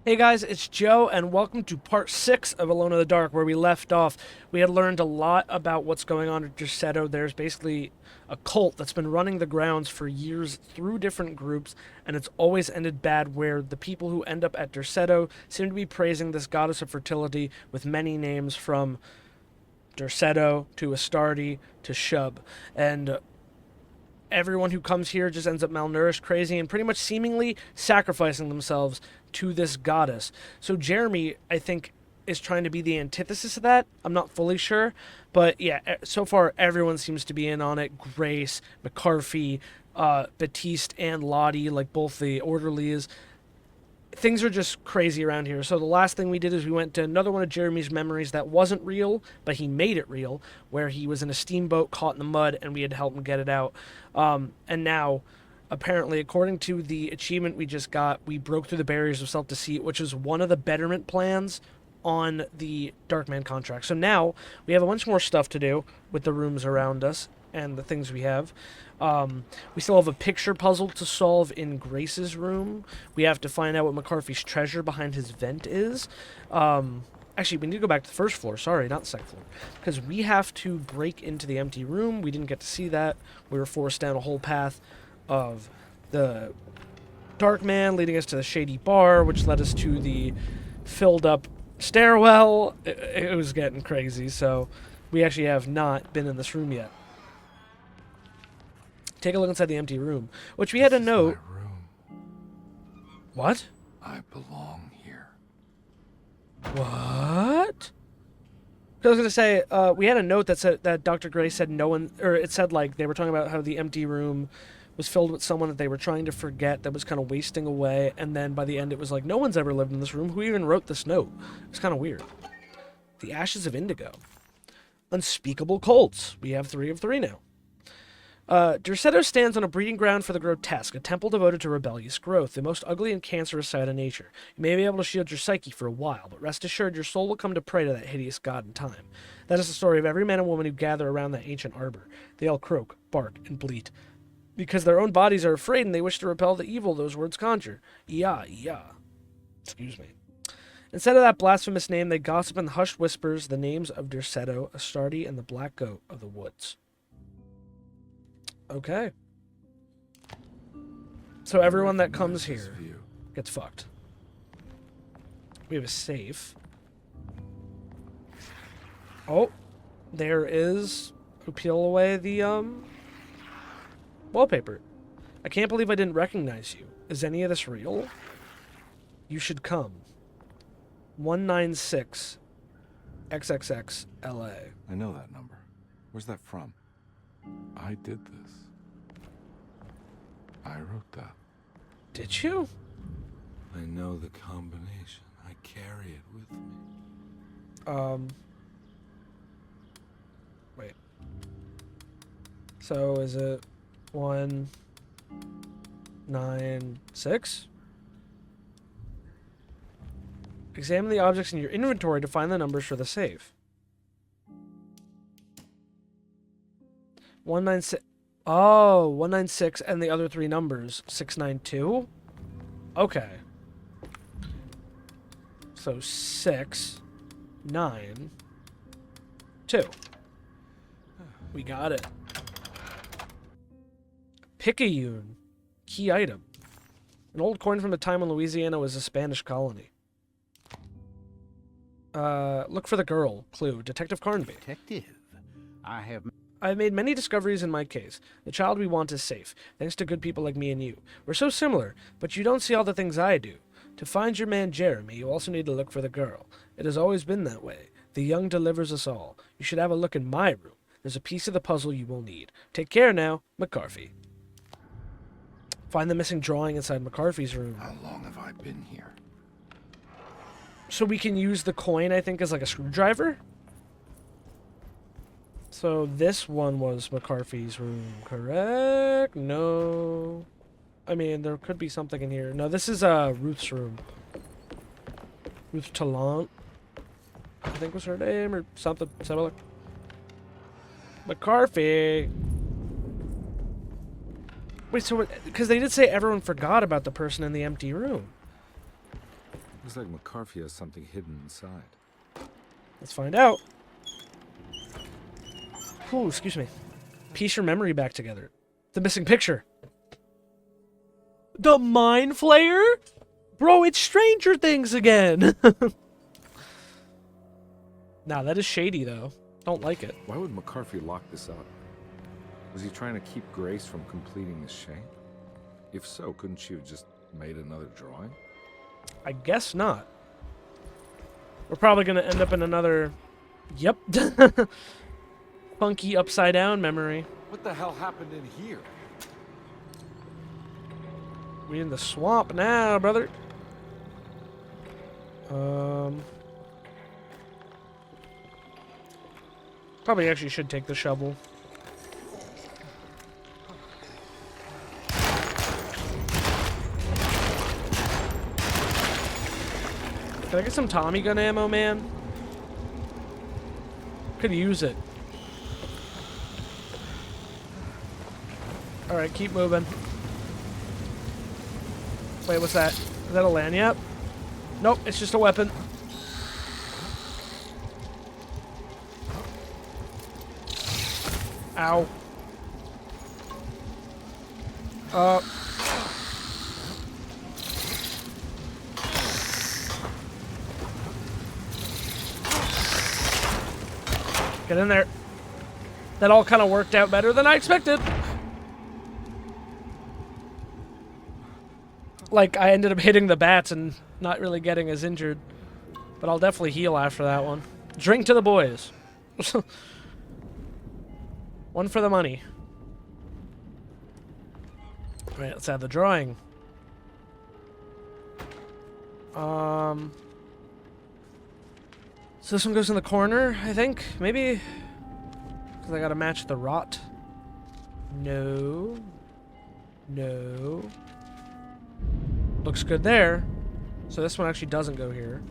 Hey guys, it's Joe, and welcome to part 6 of Alone in the Dark, where we left off. We had learned a lot about what's going on at Derceto. There's basically a cult that's been running the grounds for years through different groups, and it's always ended bad, where the people who end up at Derceto seem to be praising this goddess of fertility with many names from Derceto to Astartes to Shub. And everyone who comes here just ends up malnourished, crazy, and pretty much seemingly sacrificing themselves to this goddess. So Jeremy, I think, is trying to be the antithesis of that. I'm not fully sure, but yeah, so far everyone seems to be in on it. Grace, McCarthy, Batiste, and Lottie, like both the orderlies. Things are just crazy around here. So the last thing we did is we went to another one of Jeremy's memories that wasn't real, but he made it real, where he was in a steamboat caught in the mud, and we had to help him get it out. And now, apparently, according to the achievement we just got, we broke through the barriers of self-deceit, which is one of the betterment plans on the Darkman contract. So now we have a bunch more stuff to do with the rooms around us and the things we have. We still have a picture puzzle to solve in Grace's room. We have to find out what McCarthy's treasure behind his vent is. Actually, we need to go back to the first floor. Sorry, not the second floor. Because we have to break into the empty room. We didn't get to see that. We were forced down a whole path of the Dark Man, leading us to the shady bar, which led us to the filled up stairwell. It was getting crazy, so we actually have not been in this room yet. Take a look inside the empty room, which we had a note. My room. What? I belong here. What? I was gonna say, we had a note that said that Dr. Gray said no one, or it said like they were talking about how the empty room was filled with someone that they were trying to forget that was kind of wasting away, and then by the end it was like no one's ever lived in this room. Who even wrote this note? It's kind of weird. The Ashes of Indigo. Unspeakable cults. We have 3 of 3 now. Derceto stands on a breeding ground for the grotesque, a temple devoted to rebellious growth, the most ugly and cancerous side of nature. You may be able to shield your psyche for a while, but rest assured your soul will come to pray to that hideous god in time. That is the story of every man and woman who gather around that ancient arbor. They all croak, bark, and bleat. Because their own bodies are afraid and they wish to repel the evil those words conjure. Iya, iya. Excuse me. Instead of that blasphemous name, they gossip in hushed whispers the names of Derceto, Astartes, and the Black Goat of the Woods. Okay. So everyone that comes here gets fucked. We have a safe. Oh, there is. We peel away the wallpaper. I can't believe I didn't recognize you. Is any of this real? You should come. 196 XXX LA. I know that number. Where's that from? I did this. I wrote that. Did you? I know the combination. I carry it with me. Wait. So is it 196? Examine the objects in your inventory to find the numbers for the safe. 196. Oh, 196 and the other 3 numbers. 692? Okay. So 6, 9, 2. We got it. Picayune. Key item. An old coin from the time when Louisiana was a Spanish colony. Look for the girl. Clue. Detective Carnby. Detective, I've made many discoveries in my case. The child we want is safe, thanks to good people like me and you. We're so similar, but you don't see all the things I do. To find your man Jeremy, you also need to look for the girl. It has always been that way. The young delivers us all. You should have a look in my room. There's a piece of the puzzle you will need. Take care now, McCarthy. Find the missing drawing inside McCarthy's room. How long have I been here? So we can use the coin, I think, as like a screwdriver? So this one was McCarthy's room, correct? No. I mean, there could be something in here. No, this is Ruth's room. Ruth Tallant, I think was her name, or something similar. McCarthy. Wait, so because they did say everyone forgot about the person in the empty room. Looks like McCarthy has something hidden inside. Let's find out. Ooh, excuse me. Piece your memory back together. The missing picture. The Mind Flayer? Bro, it's Stranger Things again. Nah, that is shady, though. Don't like it. Why would McCarthy lock this up? Was he trying to keep Grace from completing the shape? If so, couldn't she have just made another drawing? I guess not. We're probably going to end up in another... Yep. Funky upside-down memory. What the hell happened in here? We in the swamp now, brother. Probably actually should take the shovel. Can I get some Tommy gun ammo, man? Could use it. Alright, keep moving. Wait, what's that? Is that a lanyard? Nope, it's just a weapon. Ow. Get in there. That all kind of worked out better than I expected. Like, I ended up hitting the bats and not really getting as injured. But I'll definitely heal after that one. Drink to the boys. One for the money. Alright, let's add the drawing. So this one goes in the corner, I think? Maybe? Because I gotta match the rot. No. No. Looks good there. So this one actually doesn't go here.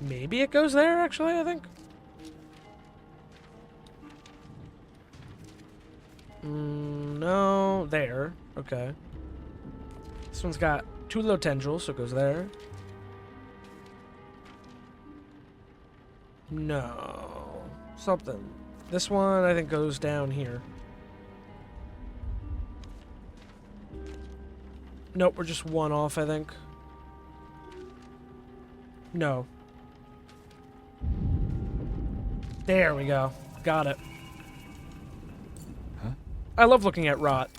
Maybe it goes there, actually, I think. No, there. Okay. This one's got 2 low tendrils, so it goes there. No. Something. This one, I think, goes down here. Nope, we're just one off, I think. No. There we go. Got it. Huh? I love looking at rot.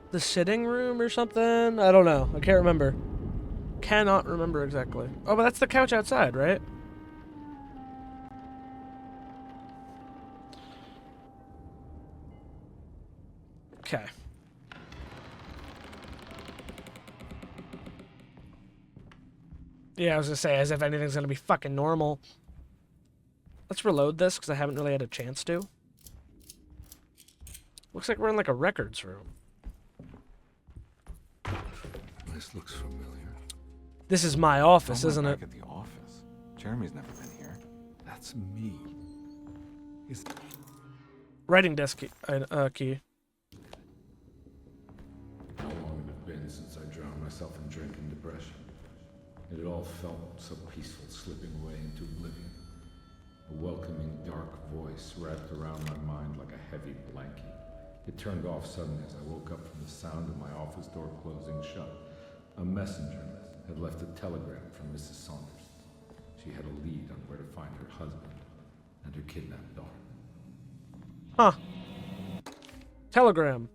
The sitting room or something? I don't know. I can't remember. Cannot remember exactly. Oh, but that's the couch outside, right? Okay. Yeah, I was gonna say, as if anything's gonna be fucking normal. Let's reload this, because I haven't really had a chance to. Looks like we're in, like, a records room. This looks familiar. This is my office, isn't it? Back at the office. Jeremy's never been here. That's me. Is Writing desk key. Key. How long it had been since I drowned myself in drink and depression. It all felt so peaceful, slipping away into oblivion. A welcoming, dark voice wrapped around my mind like a heavy blanket. It turned off suddenly as I woke up from the sound of my office door closing shut. A messenger had left a telegram from Mrs. Saunders. She had a lead on where to find her husband and her kidnapped daughter. Huh. Telegram.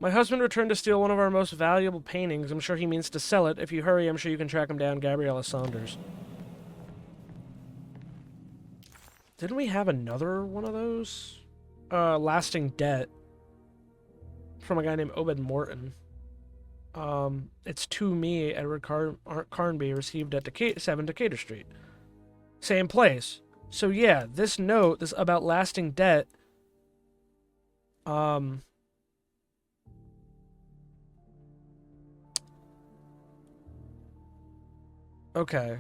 My husband returned to steal one of our most valuable paintings. I'm sure he means to sell it. If you hurry, I'm sure you can track him down, Gabriella Saunders. Didn't we have another one of those? Lasting Debt. From a guy named Obed Morton. It's to me, Edward Carnby, received at 7 Decatur Street. Same place. So yeah, this note, this about lasting debt, okay.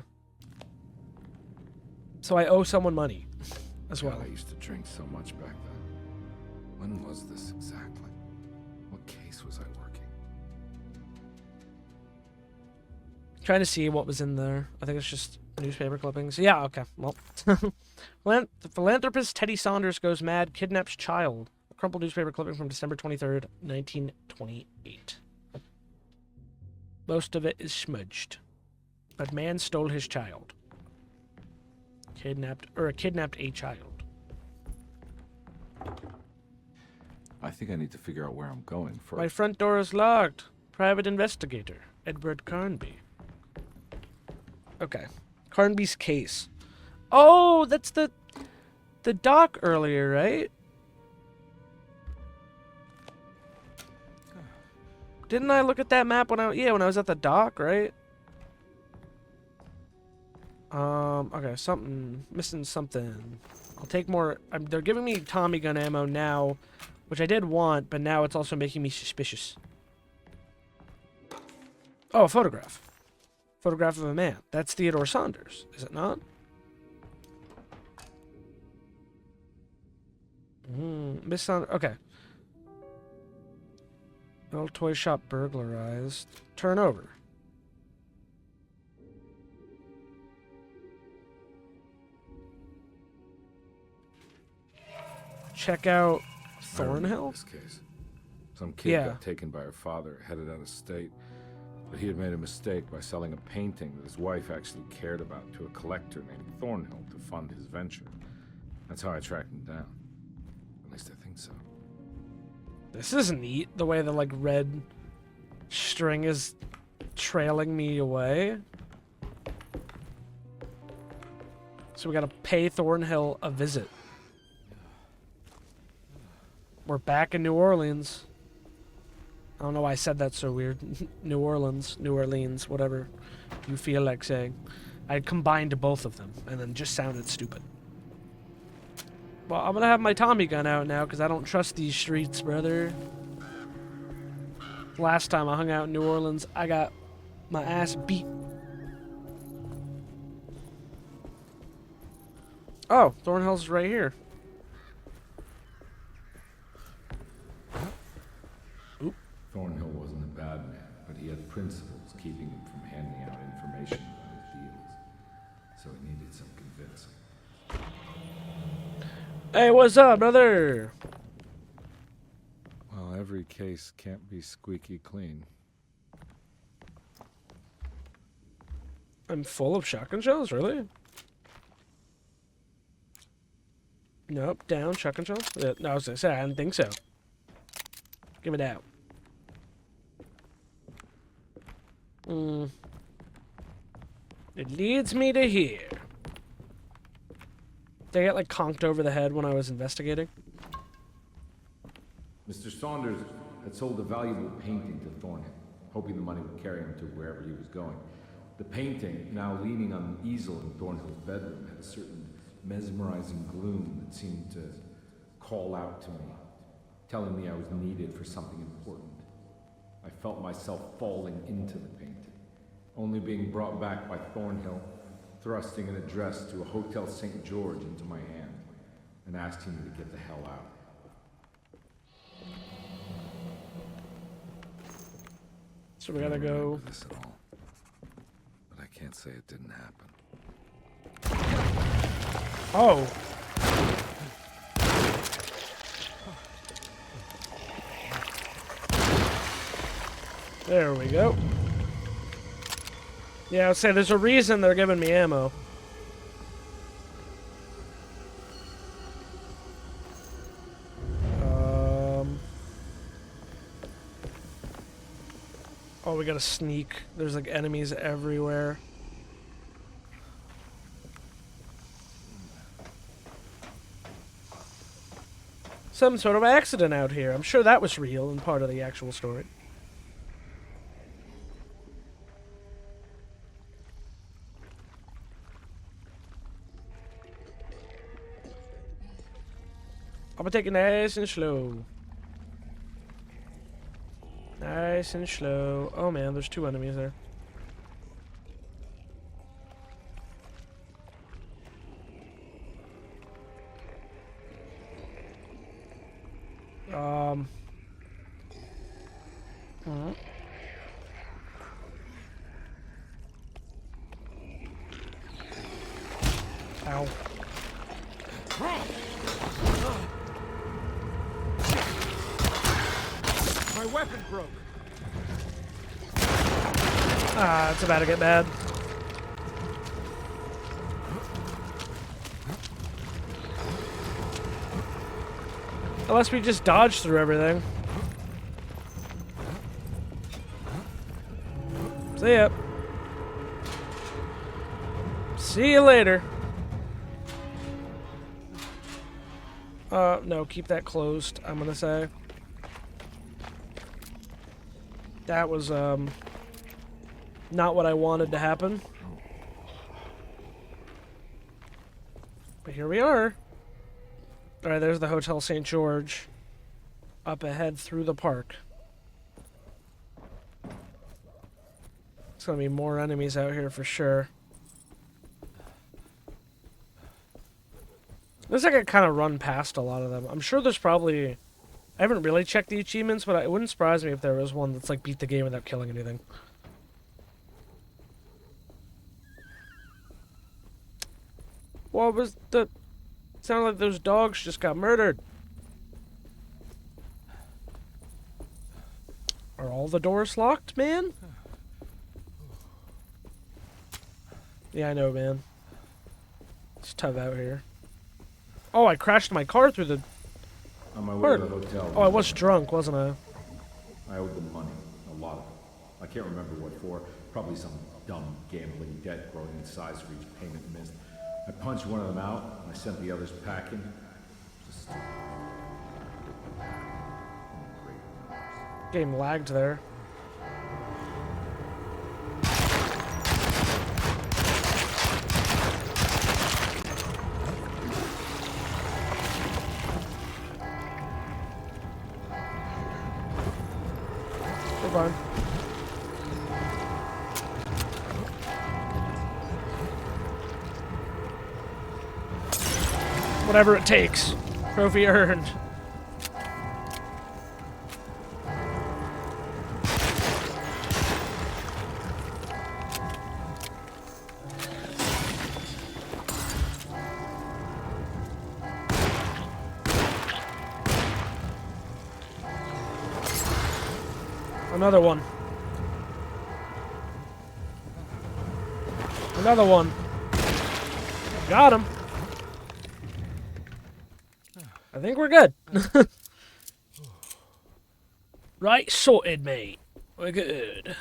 So I owe someone money. as God, well. I used to drink so much back then. When was this exactly? What case was I working? Trying to see what was in there. I think it's just newspaper clippings. Yeah, okay. Well, the philanthropist Teddy Saunders goes mad, kidnaps child. A crumpled newspaper clipping from December 23rd, 1928. Most of it is smudged. But man stole his child. Kidnapped a child. I think I need to figure out where I'm going first. My front door is locked. Private investigator, Edward Carnby. Okay. Carnby's case. Oh, that's the dock earlier, right? Didn't I look at that map when I was at the dock, right? Okay, missing something. I'll take more. They're giving me Tommy gun ammo now, which I did want, but now it's also making me suspicious. Oh, a photograph. Photograph of a man. That's Theodore Saunders, is it not? Miss Saunders. Okay. Old toy shop burglarized. Turn over. Check out I remember Thornhill. this case. Some kid got taken by her father, headed out of state. But he had made a mistake by selling a painting that his wife actually cared about to a collector named Thornhill to fund his venture. That's how I tracked him down. At least I think so. This is neat, the way the, like, red string is trailing me away. So we gotta pay Thornhill a visit. We're back in New Orleans. I don't know why I said that so weird. New Orleans, whatever you feel like saying. I combined both of them and then just sounded stupid. Well, I'm gonna have my Tommy gun out now because I don't trust these streets, brother. Last time I hung out in New Orleans, I got my ass beat. Oh, Thornhill's right here. Thornhill wasn't a bad man, but he had principles keeping him from handing out information about his deals. So he needed some convincing. Hey, what's up, brother? Well, every case can't be squeaky clean. I'm full of shotgun shells, really? Nope, down, shotgun shells? Yeah, no, I was gonna say, I didn't think so. Give it out. It leads me to here. Did I get, like, conked over the head when I was investigating? Mr. Saunders had sold a valuable painting to Thornhill, hoping the money would carry him to wherever he was going. The painting, now leaning on an easel in Thornhill's bedroom, had a certain mesmerizing gloom that seemed to call out to me, telling me I was needed for something important. I felt myself falling into the painting, only being brought back by Thornhill, thrusting an address to a Hotel St. George into my hand and asking me to get the hell out. So we gotta go. This at all, but I can't say it didn't happen. Oh. There we go. Yeah, I'll say there's a reason they're giving me ammo. Oh, we gotta sneak. There's like enemies everywhere. Some sort of accident out here. I'm sure that was real and part of the actual story. I'm gonna take it nice and slow. Nice and slow. Oh man, there's two enemies there. mhm. Ow. My weapon broke. Ah, it's about to get bad. Unless we just dodge through everything. See ya. See you later. No, keep that closed, I'm gonna say. That was, not what I wanted to happen. But here we are. Alright, there's the Hotel St. George. Up ahead through the park. There's gonna be more enemies out here for sure. Looks like I kind of run past a lot of them. I'm sure there's probably... I haven't really checked the achievements, but it wouldn't surprise me if there was one that's like beat the game without killing anything. What was the... Sounded like those dogs just got murdered. Are all the doors locked, man? Yeah, I know, man. It's tough out here. Oh, I crashed my car through the... On my way to the hotel. Oh, I was drunk, wasn't I? I owed them money. A lot of it. I can't remember what for. Probably some dumb gambling debt growing in size for each payment missed. I punched one of them out, and I sent the others packing. Just... Game lagged there. We're fine. Whatever it takes. Trophy earned. Another one. Another one. Got him. I think we're good. Right, sorted, mate. We're good.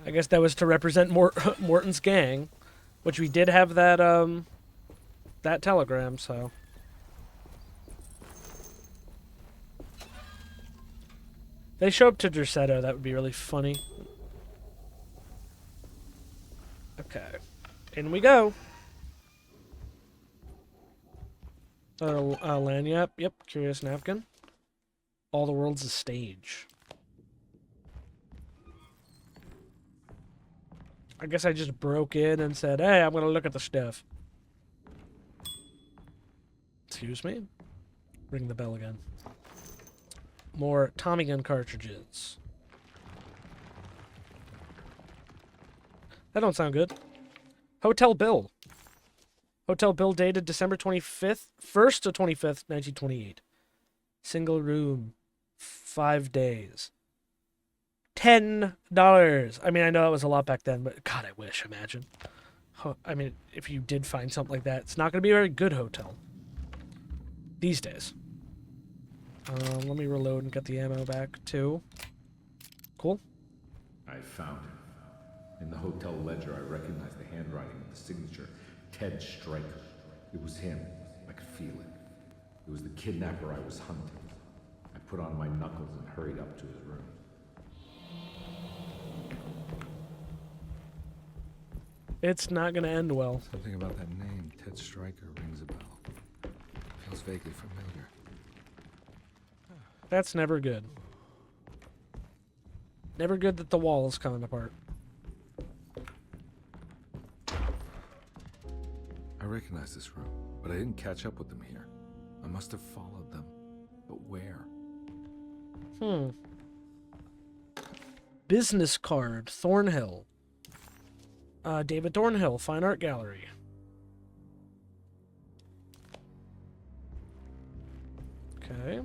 I guess that was to represent Morton's gang, which we did have that that telegram, so. They show up to Derceto, that would be really funny. Okay. In we go. Lanyap. Yep, Curious Napkin. All the world's a stage. I guess I just broke in and said, hey, I'm gonna look at the stuff. Excuse me? Ring the bell again. More Tommy gun cartridges. That don't sound good. Hotel bill. Hotel bill dated December 25th, 1st to 25th, 1928. Single room. 5 days. $10. I mean, I know that was a lot back then, but God, I wish, imagine. I mean, if you did find something like that, it's not going to be a very good hotel. These days. Let me reload and get the ammo back, too. Cool. I found him. In the hotel ledger, I recognized the handwriting of the signature. Ted Stryker. It was him. I could feel it. It was the kidnapper I was hunting. I put on my knuckles and hurried up to his room. It's not going to end well. Something about that name, Ted Stryker, rings a bell. Feels vaguely familiar. That's never good. Never good that the wall is coming apart. I recognize this room, but I didn't catch up with them here. I must have followed them. But where? Business card, Thornhill. David Thornhill, Fine Art Gallery. Okay.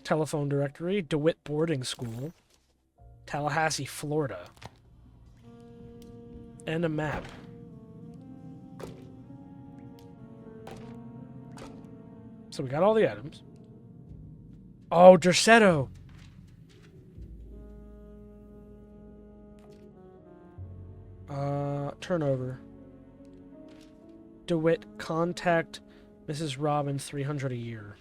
Telephone directory, DeWitt Boarding School, Tallahassee, Florida. And a map. So we got all the items. Oh, Derceto! Turnover. DeWitt, contact Mrs. Robbins, 300 a year.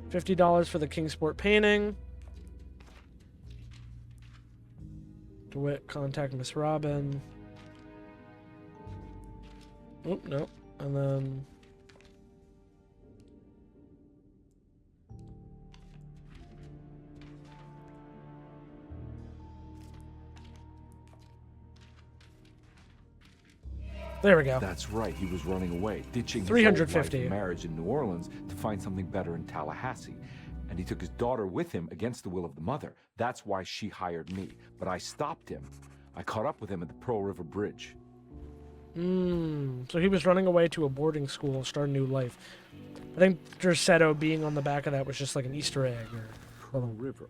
$50 for the Kingsport painting. DeWitt, contact Miss Robin. Oh, no. And then... there we go. That's right, he was running away, ditching his old 350. life and marriage in New Orleans to find something better in Tallahassee. And he took his daughter with him against the will of the mother. That's why she hired me. But I stopped him. I caught up with him at the Pearl River Bridge. So he was running away to a boarding school, start a new life. I think Derceto being on the back of that was just like an Easter egg. Or... Pearl River.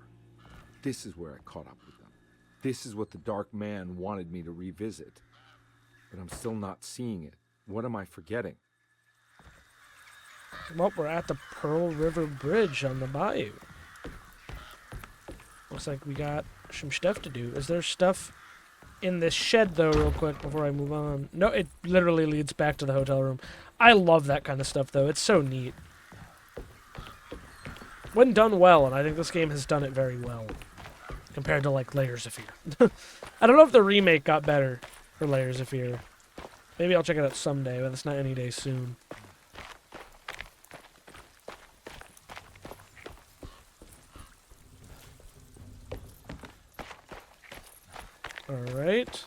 This is where I caught up with them. This is what the Dark Man wanted me to revisit. But I'm still not seeing it. What am I forgetting? Well, we're at the Pearl River Bridge on the bayou. Looks like we got some stuff to do. Is there stuff in this shed, though, real quick, before I move on? No, it literally leads back to the hotel room. I love that kind of stuff, though. It's so neat. When done well, and I think this game has done it very well, compared to, like, Layers of Fear. I don't know if the remake got better for Layers of Fear. Maybe I'll check it out someday, but it's not any day soon. Alright.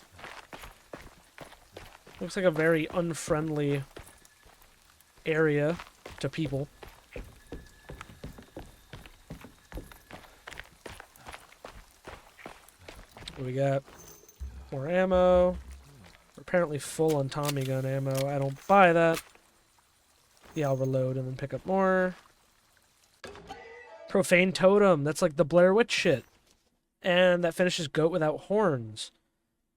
Looks like a very unfriendly area to people. What we got? More ammo. We're apparently full on Tommy gun ammo. I don't buy that. Yeah, I'll reload and then pick up more. Profane Totem. That's like the Blair Witch shit. And that finishes Goat Without Horns.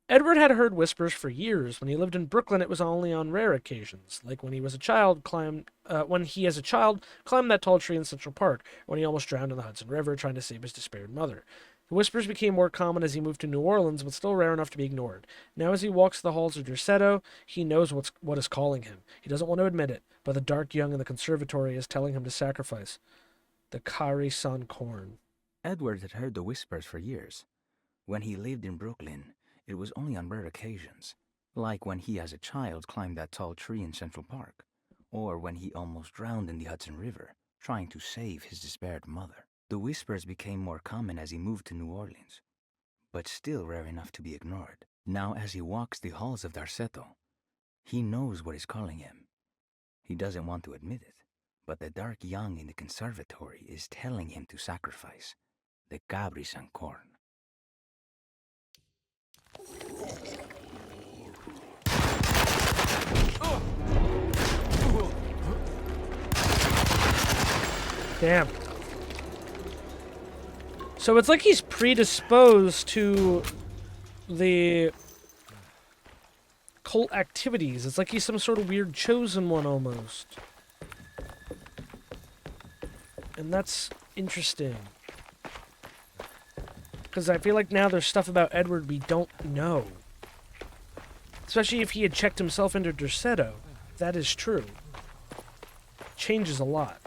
Edward had heard whispers for years. When he lived in Brooklyn, it was only on rare occasions, like when he was a child, climbed that tall tree in Central Park, or when he almost drowned in the Hudson River trying to save his despaired mother. The whispers became more common as he moved to New Orleans, but still rare enough to be ignored. Now as he walks the halls of Derceto, he knows what is calling him. He doesn't want to admit it, but the dark young in the conservatory is telling him to sacrifice the Kari San corn. Edward had heard the whispers for years. When he lived in Brooklyn, it was only on rare occasions, like when he as a child climbed that tall tree in Central Park, or when he almost drowned in the Hudson River, trying to save his despaired mother. The whispers became more common as he moved to New Orleans, but still rare enough to be ignored. Now as he walks the halls of Derceto, he knows what is calling him. He doesn't want to admit it, but the dark young in the conservatory is telling him to sacrifice the Kari San corn. Damn. So it's like he's predisposed to the cult activities. It's like he's some sort of weird chosen one almost. And that's interesting. Because I feel like now there's stuff about Edward we don't know. Especially if he had checked himself into Derceto. That is true. Changes a lot.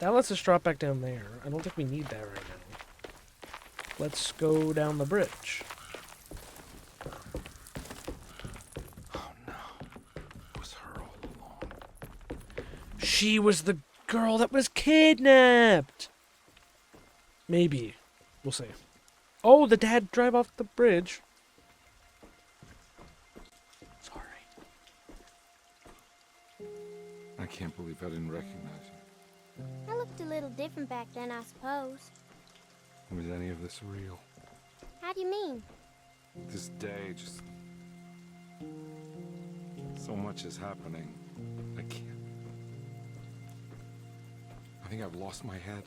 That lets us drop back down there. I don't think we need that right now. Let's go down the bridge. Oh no. It was her all along. She was the girl that was kidnapped! Maybe. We'll see. Oh, the dad drive off the bridge. Sorry. I can't believe I didn't recognize you. I looked a little different back then, I suppose. Was any of this real? How do you mean? This day, just... so much is happening. I can't... I think I've lost my head.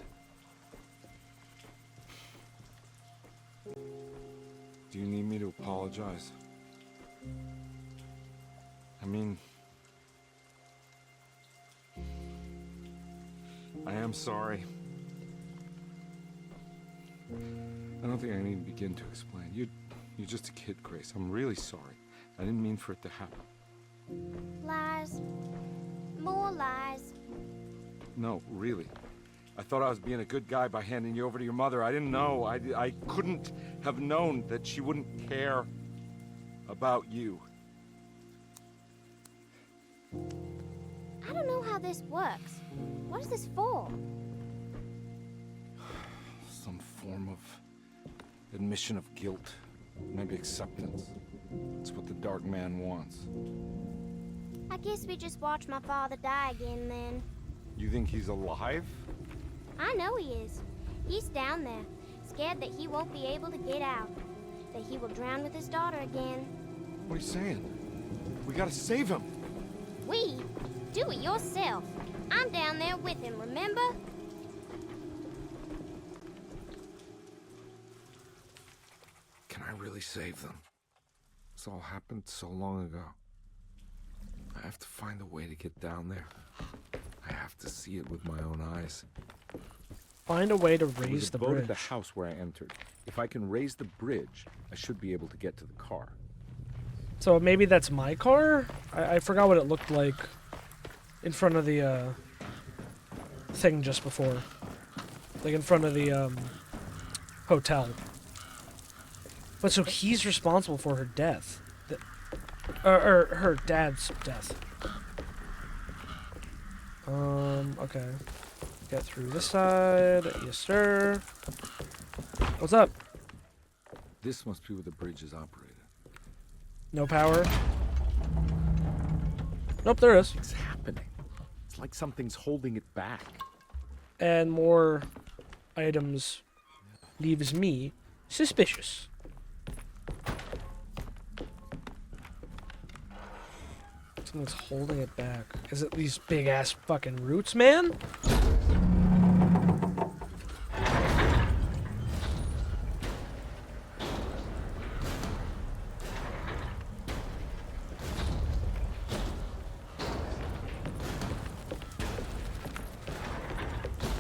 Do you need me to apologize? I mean... I am sorry. I don't think I need to begin to explain. You're just a kid, Grace. I'm really sorry. I didn't mean for it to happen. Lies. More lies. No, really. I thought I was being a good guy by handing you over to your mother. I didn't know. I couldn't have known that she wouldn't care about you. I don't know how this works. What is this for? Some form of admission of guilt. Maybe acceptance. It's what the Dark Man wants. I guess we just watch my father die again then. You think he's alive? I know he is. He's down there, scared that he won't be able to get out. That he will drown with his daughter again. What are you saying? We gotta save him. We? Do it yourself. I'm down there with him, remember? Can I really save them? This all happened so long ago. I have to find a way to get down there. I have to see it with my own eyes. Find a way to It was raise a the boat bridge. at the house where I entered. If I can raise the bridge, I should be able to get to the car. So maybe that's my car? I forgot what it looked like in front of the thing just before. Like in front of the hotel. But so he's responsible for her death. Or her dad's death. Okay. Get through this side. Yes, sir. What's up? This must be where the bridge is operated. No power? Nope, there is. What's happening? It's like something's holding it back. And more items leaves me suspicious. Something's holding it back. Is it these big ass fucking roots, man?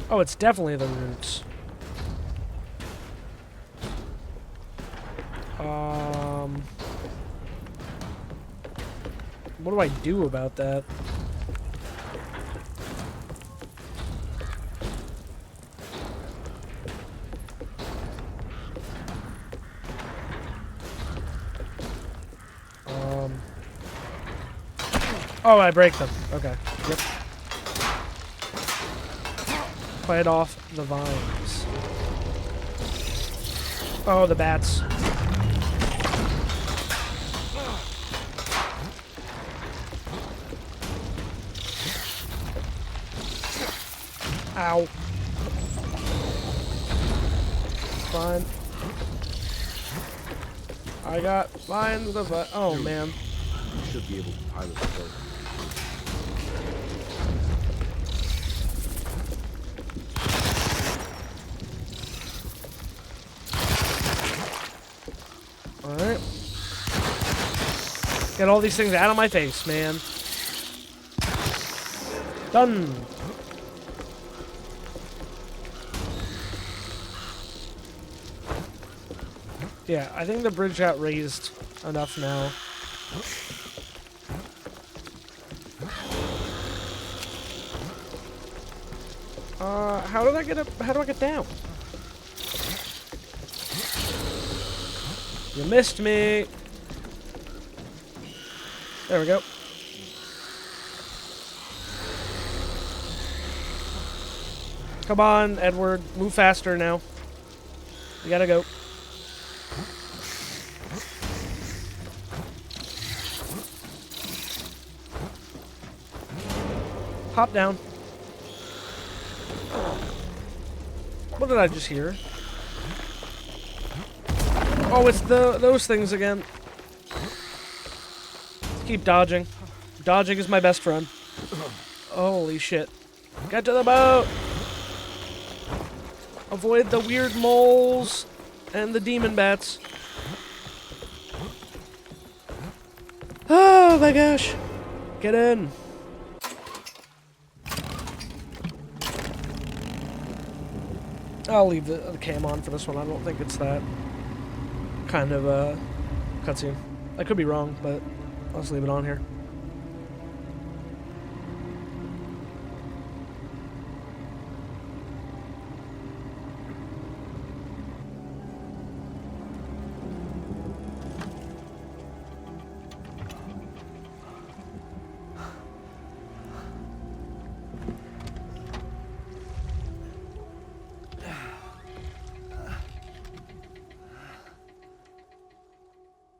Oh, it's definitely the roots. What do I do about that? Oh, I break them. Okay. Yep. Fight off the vines. Oh, the bats. Ow. Fine. I got vines of a... Oh, man. You should be able to pilot the boat. Alright. Get all these things out of my face, man. Done. Yeah, I think the bridge got raised enough now. How did I get up? How do I get down? You missed me. There we go. Come on, Edward. Move faster now. We gotta go. Hop down. What did I just hear? Oh, it's those things again. Keep dodging. Dodging is my best friend. Holy shit. Get to the boat! Avoid the weird moles and the demon bats. Oh my gosh. Get in. I'll leave the cam on for this one. I don't think it's that kind of cutscene. I could be wrong, but I'll just leave it on here.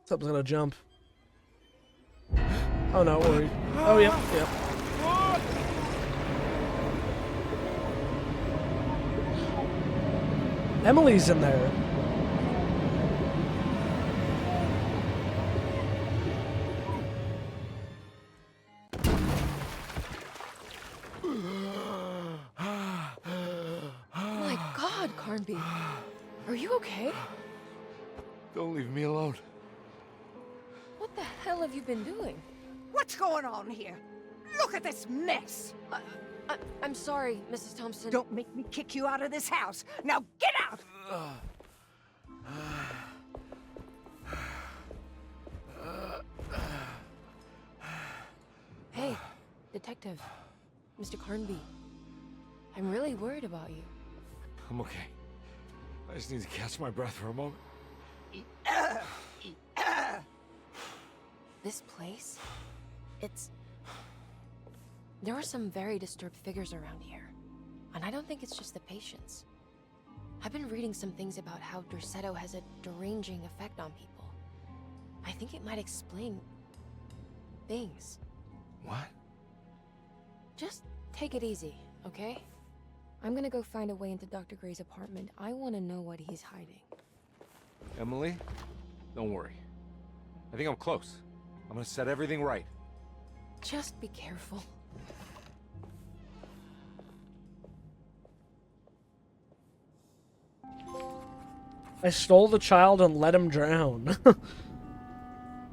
Something's gonna jump. Oh no, worried. Oh, yep, yep. Emily's in there. My God, Carnby. Are you okay? Don't leave me alone. What the hell have you been doing? What's going on here? Look at this mess! I'm sorry, Mrs. Thompson. Don't make me kick you out of this house. Now get out! Hey, Detective. Mr. Carnby. I'm really worried about you. I'm okay. I just need to catch my breath for a moment. This place? There are some very disturbed figures around here. And I don't think it's just the patients. I've been reading some things about how Derceto has a deranging effect on people. I think it might explain things. What? Just take it easy, okay? I'm gonna go find a way into Dr. Gray's apartment. I want to know what he's hiding. Emily, don't worry. I think I'm close. I'm gonna set everything right. Just be careful. I stole the child and let him drown.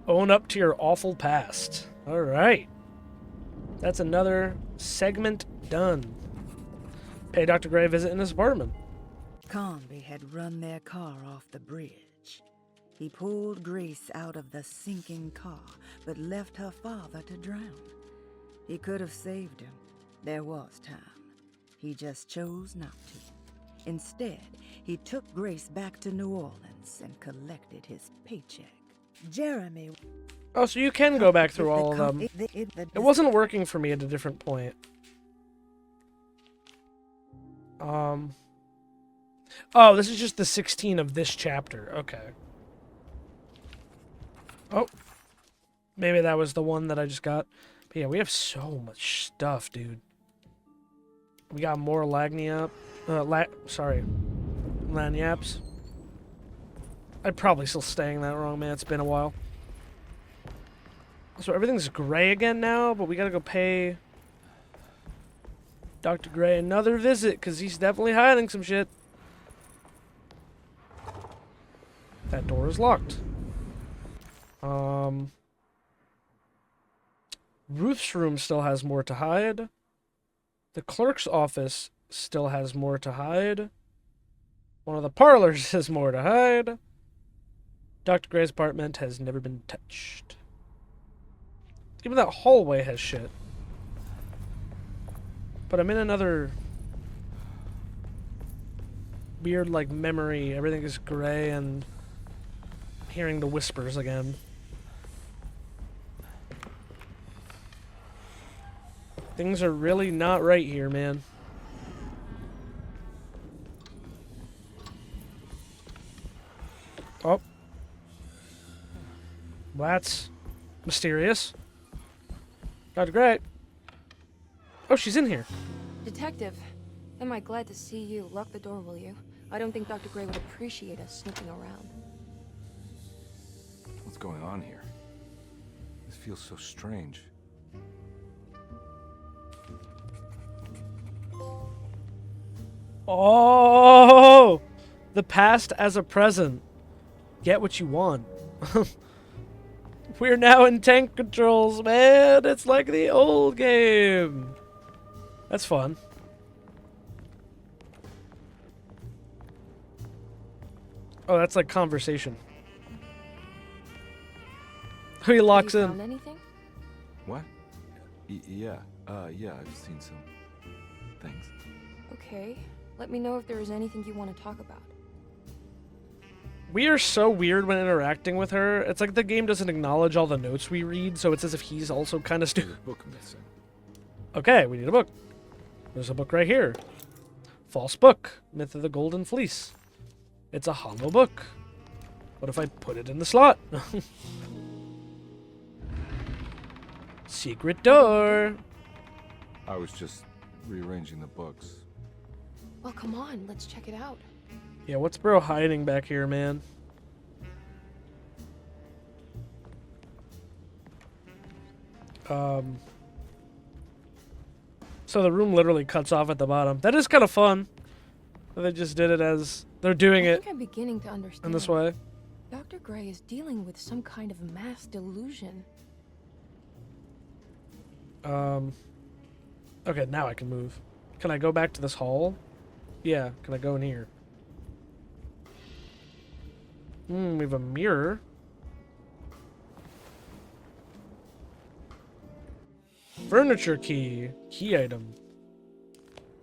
Own up to your awful past. Alright. That's another segment done. Pay Dr. Gray a visit in his apartment. Carnby had run their car off the bridge. He pulled Grace out of the sinking car, but left her father to drown. He could have saved him. There was time. He just chose not to. Instead, he took Grace back to New Orleans and collected his paycheck. Jeremy... Oh, so you can go back through all of them. It wasn't working for me at a different point. Oh, this is just the 16 of this chapter. Okay. Oh. Maybe that was the one that I just got. But yeah, we have so much stuff, dude. We got more Lagniaps. Lagniaps. I'm probably still saying that wrong, man. It's been a while. So everything's gray again now, but we gotta go pay Dr. Gray another visit, because he's definitely hiding some shit. That door is locked. Ruth's room still has more to hide. The clerk's office still has more to hide. One of the parlors has more to hide. Dr. Gray's apartment has never been touched. Even that hallway has shit. But I'm in another weird, like, memory. Everything is gray and hearing the whispers again. Things are really not right here, man. Oh. That's mysterious. Dr. Gray. Oh, she's in here. Detective, am I glad to see you. Lock the door, will you? I don't think Dr. Gray would appreciate us snooping around. What's going on here? This feels so strange. Oh! The past as a present. Get what you want. We're now in tank controls, man. It's like the old game. That's fun. Oh, that's like conversation. He locks Have you in. found anything? What? Yeah. Yeah, I've seen some things. Okay. Let me know if there is anything you want to talk about. We are so weird when interacting with her. It's like the game doesn't acknowledge all the notes we read, so it's as if he's also kind of There's stupid. a book missing. Okay, we need a book. There's a book right here. False book. Myth of the Golden Fleece. It's a hollow book. What if I put it in the slot? Secret door. I was just rearranging the books. Well, come on. Let's check it out. Yeah, what's bro hiding back here, man? So the room literally cuts off at the bottom. That is kind of fun. They just did it as they're doing I it think I'm beginning to understand. in this way. Dr. Gray is dealing with some kind of mass delusion. Okay, now I can move. Can I go back to this hall? Yeah, can I go in here? We have a mirror. Furniture key. Key item.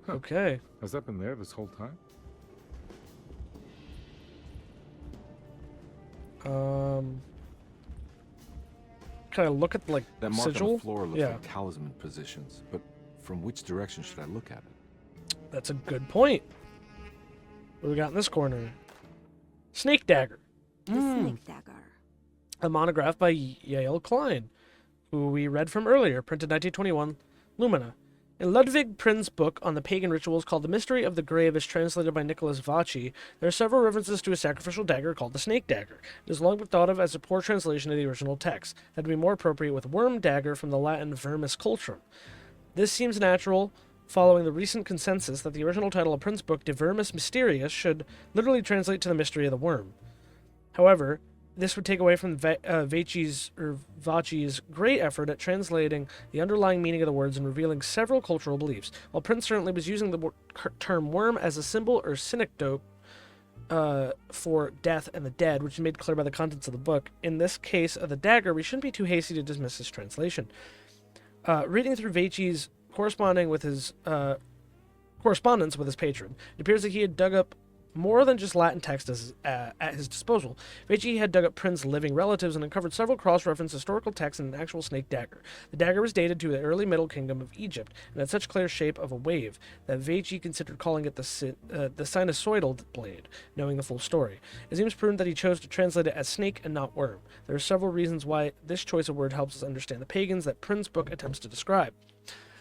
Huh. Okay. Has that been there this whole time? Can I look at, like, That mark on sigil? the floor looks Yeah. like talisman positions, but from which direction should I look at it? That's a good point. What do we got in this corner? Snake dagger. The snake dagger. A monograph by Yale Klein, who we read from earlier, printed 1921, Lumina. In Ludwig Prin's book on the pagan rituals called The Mystery of the Grave, as translated by Nicholas Vaci, there are several references to a sacrificial dagger called the snake dagger. It has long been thought of as a poor translation of the original text, that would be more appropriate with worm dagger from the Latin vermis cultrum. This seems natural, following the recent consensus that the original title of Prin's book, De Vermis Mysterious, should literally translate to the mystery of the worm. However, this would take away from Vaci's great effort at translating the underlying meaning of the words and revealing several cultural beliefs. While Prince certainly was using the term worm as a symbol or synecdoche for death and the dead, which is made clear by the contents of the book, in this case of the dagger, we shouldn't be too hasty to dismiss this translation. Reading through Vaci's correspondence with his patron, it appears that he had dug up more than just Latin text at his disposal. Vaci had dug up Prin's living relatives and uncovered several cross-referenced historical texts and an actual snake dagger. The dagger was dated to the early Middle Kingdom of Egypt and had such clear shape of a wave that Vaci considered calling it the sinusoidal blade, knowing the full story. It seems prudent that he chose to translate it as snake and not worm. There are several reasons why this choice of word helps us understand the pagans that Prin's book attempts to describe.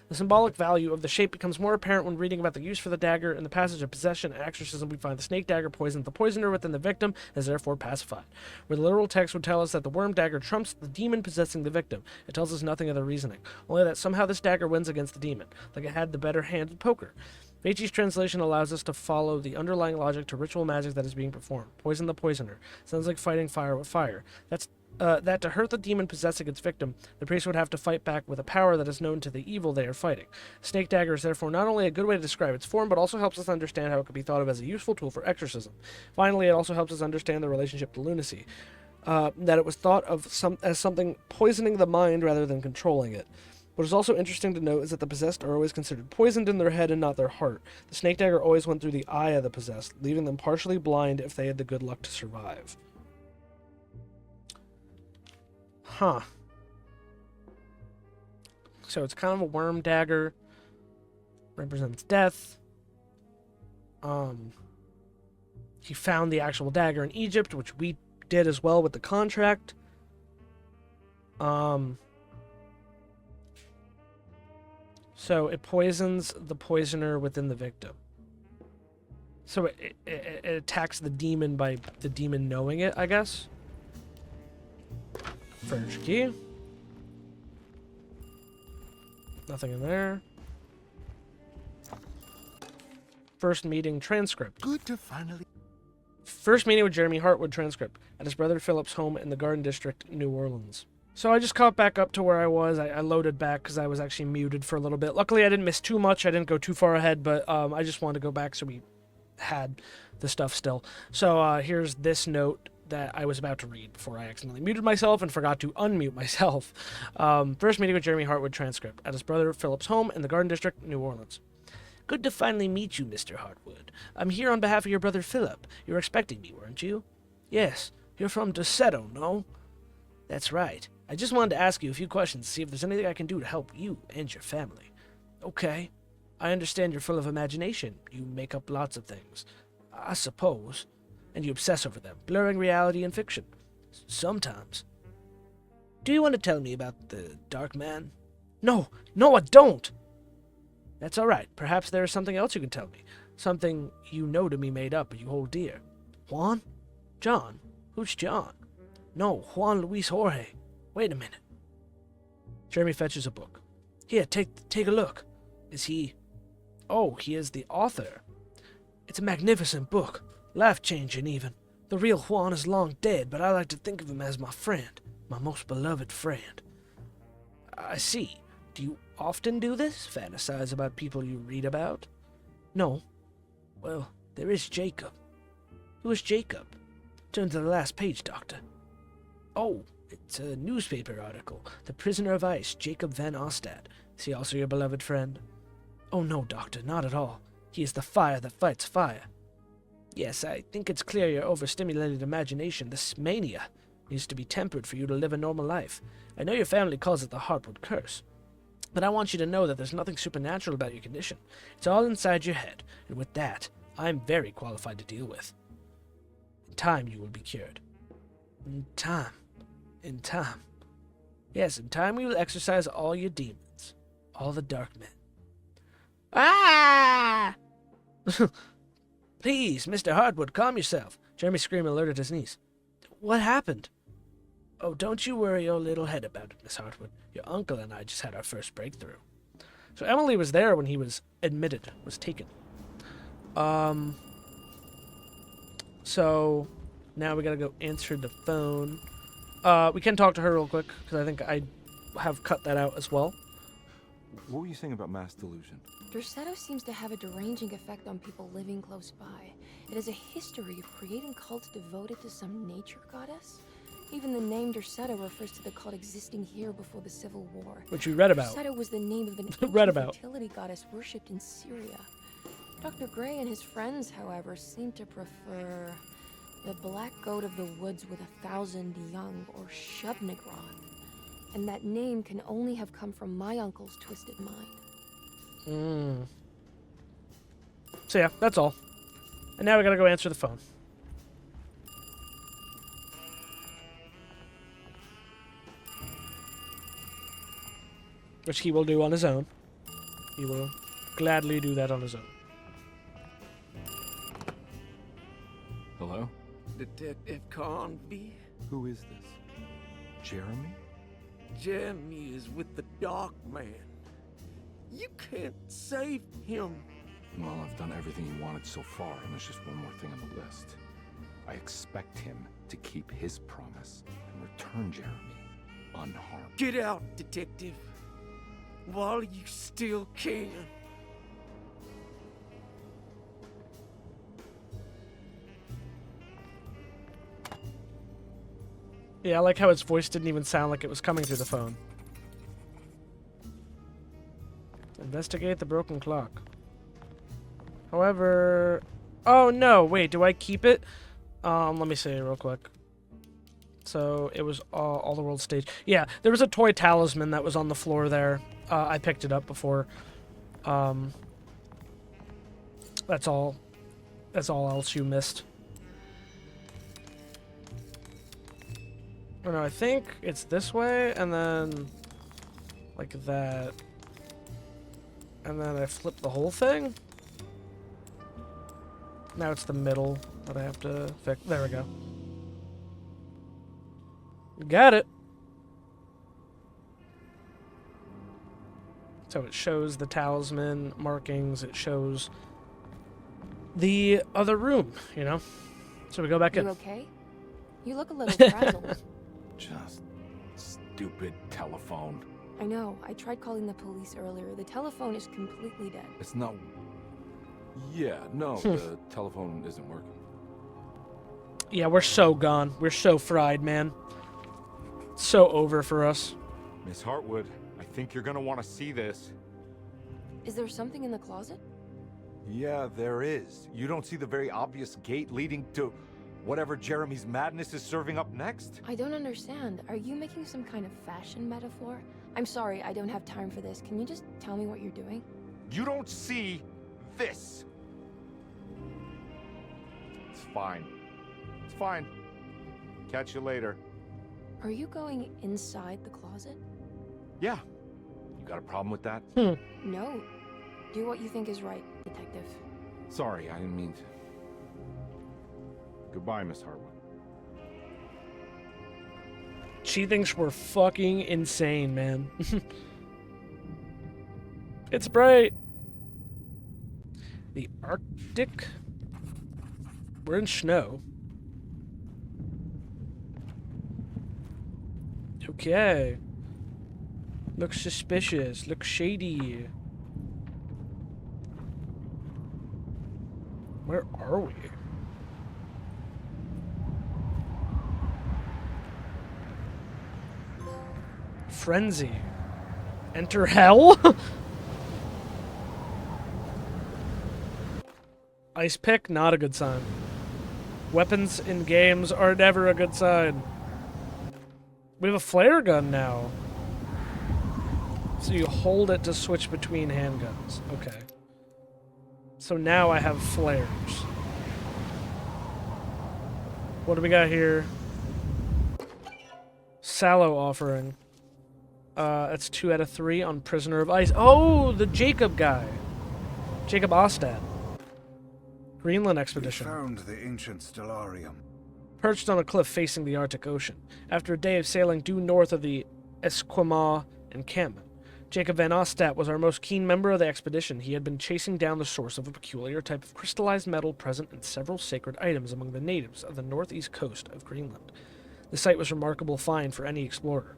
The symbolic value of the shape becomes more apparent when reading about the use for the dagger. In the passage of possession and exorcism, we find the snake dagger poisons the poisoner within the victim and is therefore pacified. Where the literal text would tell us that the worm dagger trumps the demon possessing the victim, it tells us nothing of the reasoning, only that somehow this dagger wins against the demon, like it had the better hand in poker. Vaci's translation allows us to follow the underlying logic to ritual magic that is being performed. Poison the poisoner. Sounds like fighting fire with fire. That to hurt the demon possessing its victim, the priest would have to fight back with a power that is known to the evil they are fighting. Snake dagger is therefore not only a good way to describe its form, but also helps us understand how it could be thought of as a useful tool for exorcism. Finally, it also helps us understand the relationship to lunacy, that it was thought of as something poisoning the mind rather than controlling it. What is also interesting to note is that the possessed are always considered poisoned in their head and not their heart. The snake dagger always went through the eye of the possessed, leaving them partially blind if they had the good luck to survive. Huh. So it's kind of a worm dagger. Represents death. He found the actual dagger in Egypt, which we did as well with the contract. So it poisons the poisoner within the victim. So it attacks the demon by the demon knowing it, I guess. Furniture key. Nothing in there. First meeting transcript. Good to finally... First meeting with Jeremy Hartwood transcript at his brother Philip's home in the Garden District, New Orleans. So I just caught back up to where I was. I loaded back because I was actually muted for a little bit. Luckily, I didn't miss too much. I didn't go too far ahead, but I just wanted to go back so we had the stuff still. So here's this note that I was about to read before I accidentally muted myself and forgot to unmute myself. First meeting with Jeremy Hartwood transcript at his brother Philip's home in the Garden District, New Orleans. Good to finally meet you, Mr. Hartwood. I'm here on behalf of your brother Philip. You were expecting me, weren't you? Yes. You're from Derceto, no? That's right. I just wanted to ask you a few questions to see if there's anything I can do to help you and your family. Okay. I understand you're full of imagination. You make up lots of things. I suppose. And you obsess over them, blurring reality and fiction. Sometimes. Do you want to tell me about the Dark Man? No, I don't! That's all right. Perhaps there is something else you can tell me. Something you know to be made up and you hold dear. Juan? John? Who's John? No, Juan Luis Jorge. Wait a minute. Jeremy fetches a book. Here, take a look. Is he... Oh, he is the author. It's a magnificent book. Life-changing, even. The real Juan is long dead, but I like to think of him as my friend. My most beloved friend. I see. Do you often do this? Fantasize about people you read about? No. Well, there is Jacob. Who is Jacob? Turn to the last page, Doctor. Oh, it's a newspaper article. The Prisoner of Ice, Jacob Van Ostad. Is he also your beloved friend? Oh no, Doctor, not at all. He is the fire that fights fire. Yes, I think it's clear your overstimulated imagination, this mania, needs to be tempered for you to live a normal life. I know your family calls it the Hartwood Curse, but I want you to know that there's nothing supernatural about your condition. It's all inside your head, and with that, I'm very qualified to deal with. In time, you will be cured. In time. In time. Yes, in time we will exorcise all your demons. All the dark men. Ah! Please, Mr. Hartwood, calm yourself. Jeremy's scream alerted his niece. What happened? Oh, don't you worry your little head about it, Miss Hartwood. Your uncle and I just had our first breakthrough. So Emily was there when he was admitted, was taken. So now we gotta go answer the phone. We can talk to her real quick, because I think I have cut that out as well. What were you saying about mass delusion? Derceto seems to have a deranging effect on people living close by. It has a history of creating cults devoted to some nature goddess. Even the name Derceto refers to the cult existing here before the Civil War. Which we read about. Derceto was the name of an ancient fertility goddess worshipped in Syria. Dr. Gray and his friends, however, seem to prefer the black goat of the woods with 1,000 young, or Shub-Niggurath. And that name can only have come from my uncle's twisted mind. So yeah, that's all. And now we gotta go answer the phone. Which he will do on his own. He will gladly do that on his own. Hello? Detective Conby? Who is this? Jeremy? Jeremy is with the Dark Man. You can't save him. Well, I've done everything you wanted so far, and there's just one more thing on the list. I expect him to keep his promise and return Jeremy unharmed. Get out, Detective. While you still can. Yeah, I like how his voice didn't even sound like it was coming through the phone. Investigate the broken clock. However... Oh, no. Wait, do I keep it? Let me see real quick. So, it was all the world stage. Yeah, there was a toy talisman that was on the floor there. I picked it up before. That's all else you missed. Oh, no, I think it's this way, and then like that. And then I flip the whole thing. Now it's the middle that I have to fix. There we go. Got it. So it shows the talisman markings. It shows the other room, you know? So we go back in. You okay? You look a little frazzled. Just stupid telephone. I know. I tried calling the police earlier. The telephone is completely dead. It's not... Yeah, no, the telephone isn't working. Yeah, we're so gone. We're so fried, man. So over for us. Miss Hartwood, I think you're gonna want to see this. Is there something in the closet? Yeah, there is. You don't see the very obvious gate leading to whatever Jeremy's madness is serving up next? I don't understand. Are you making some kind of fashion metaphor? I'm sorry, I don't have time for this. Can you just tell me what you're doing? You don't see this. It's fine. It's fine. Catch you later. Are you going inside the closet? Yeah. You got a problem with that? No. Do what you think is right, detective. Sorry, I didn't mean to. Goodbye, Miss Hartwood. She thinks we're fucking insane, man. It's bright. The Arctic. We're in snow. Okay. Looks suspicious. Looks shady. Where are we? Frenzy. Enter hell? Ice pick, not a good sign. Weapons in games are never a good sign. We have a flare gun now. So you hold it to switch between handguns. Okay. So now I have flares. What do we got here? Sallow offering. That's 2 out of 3 on Prisoner of Ice. Oh, the Jacob guy. Jacob Ostad. Greenland expedition. We found the ancient stellarium. Perched on a cliff facing the Arctic Ocean. After a day of sailing due north of the Esquimau encampment, Jacob Van Ostad was our most keen member of the expedition. He had been chasing down the source of a peculiar type of crystallized metal present in several sacred items among the natives of the northeast coast of Greenland. The site was a remarkable find for any explorer.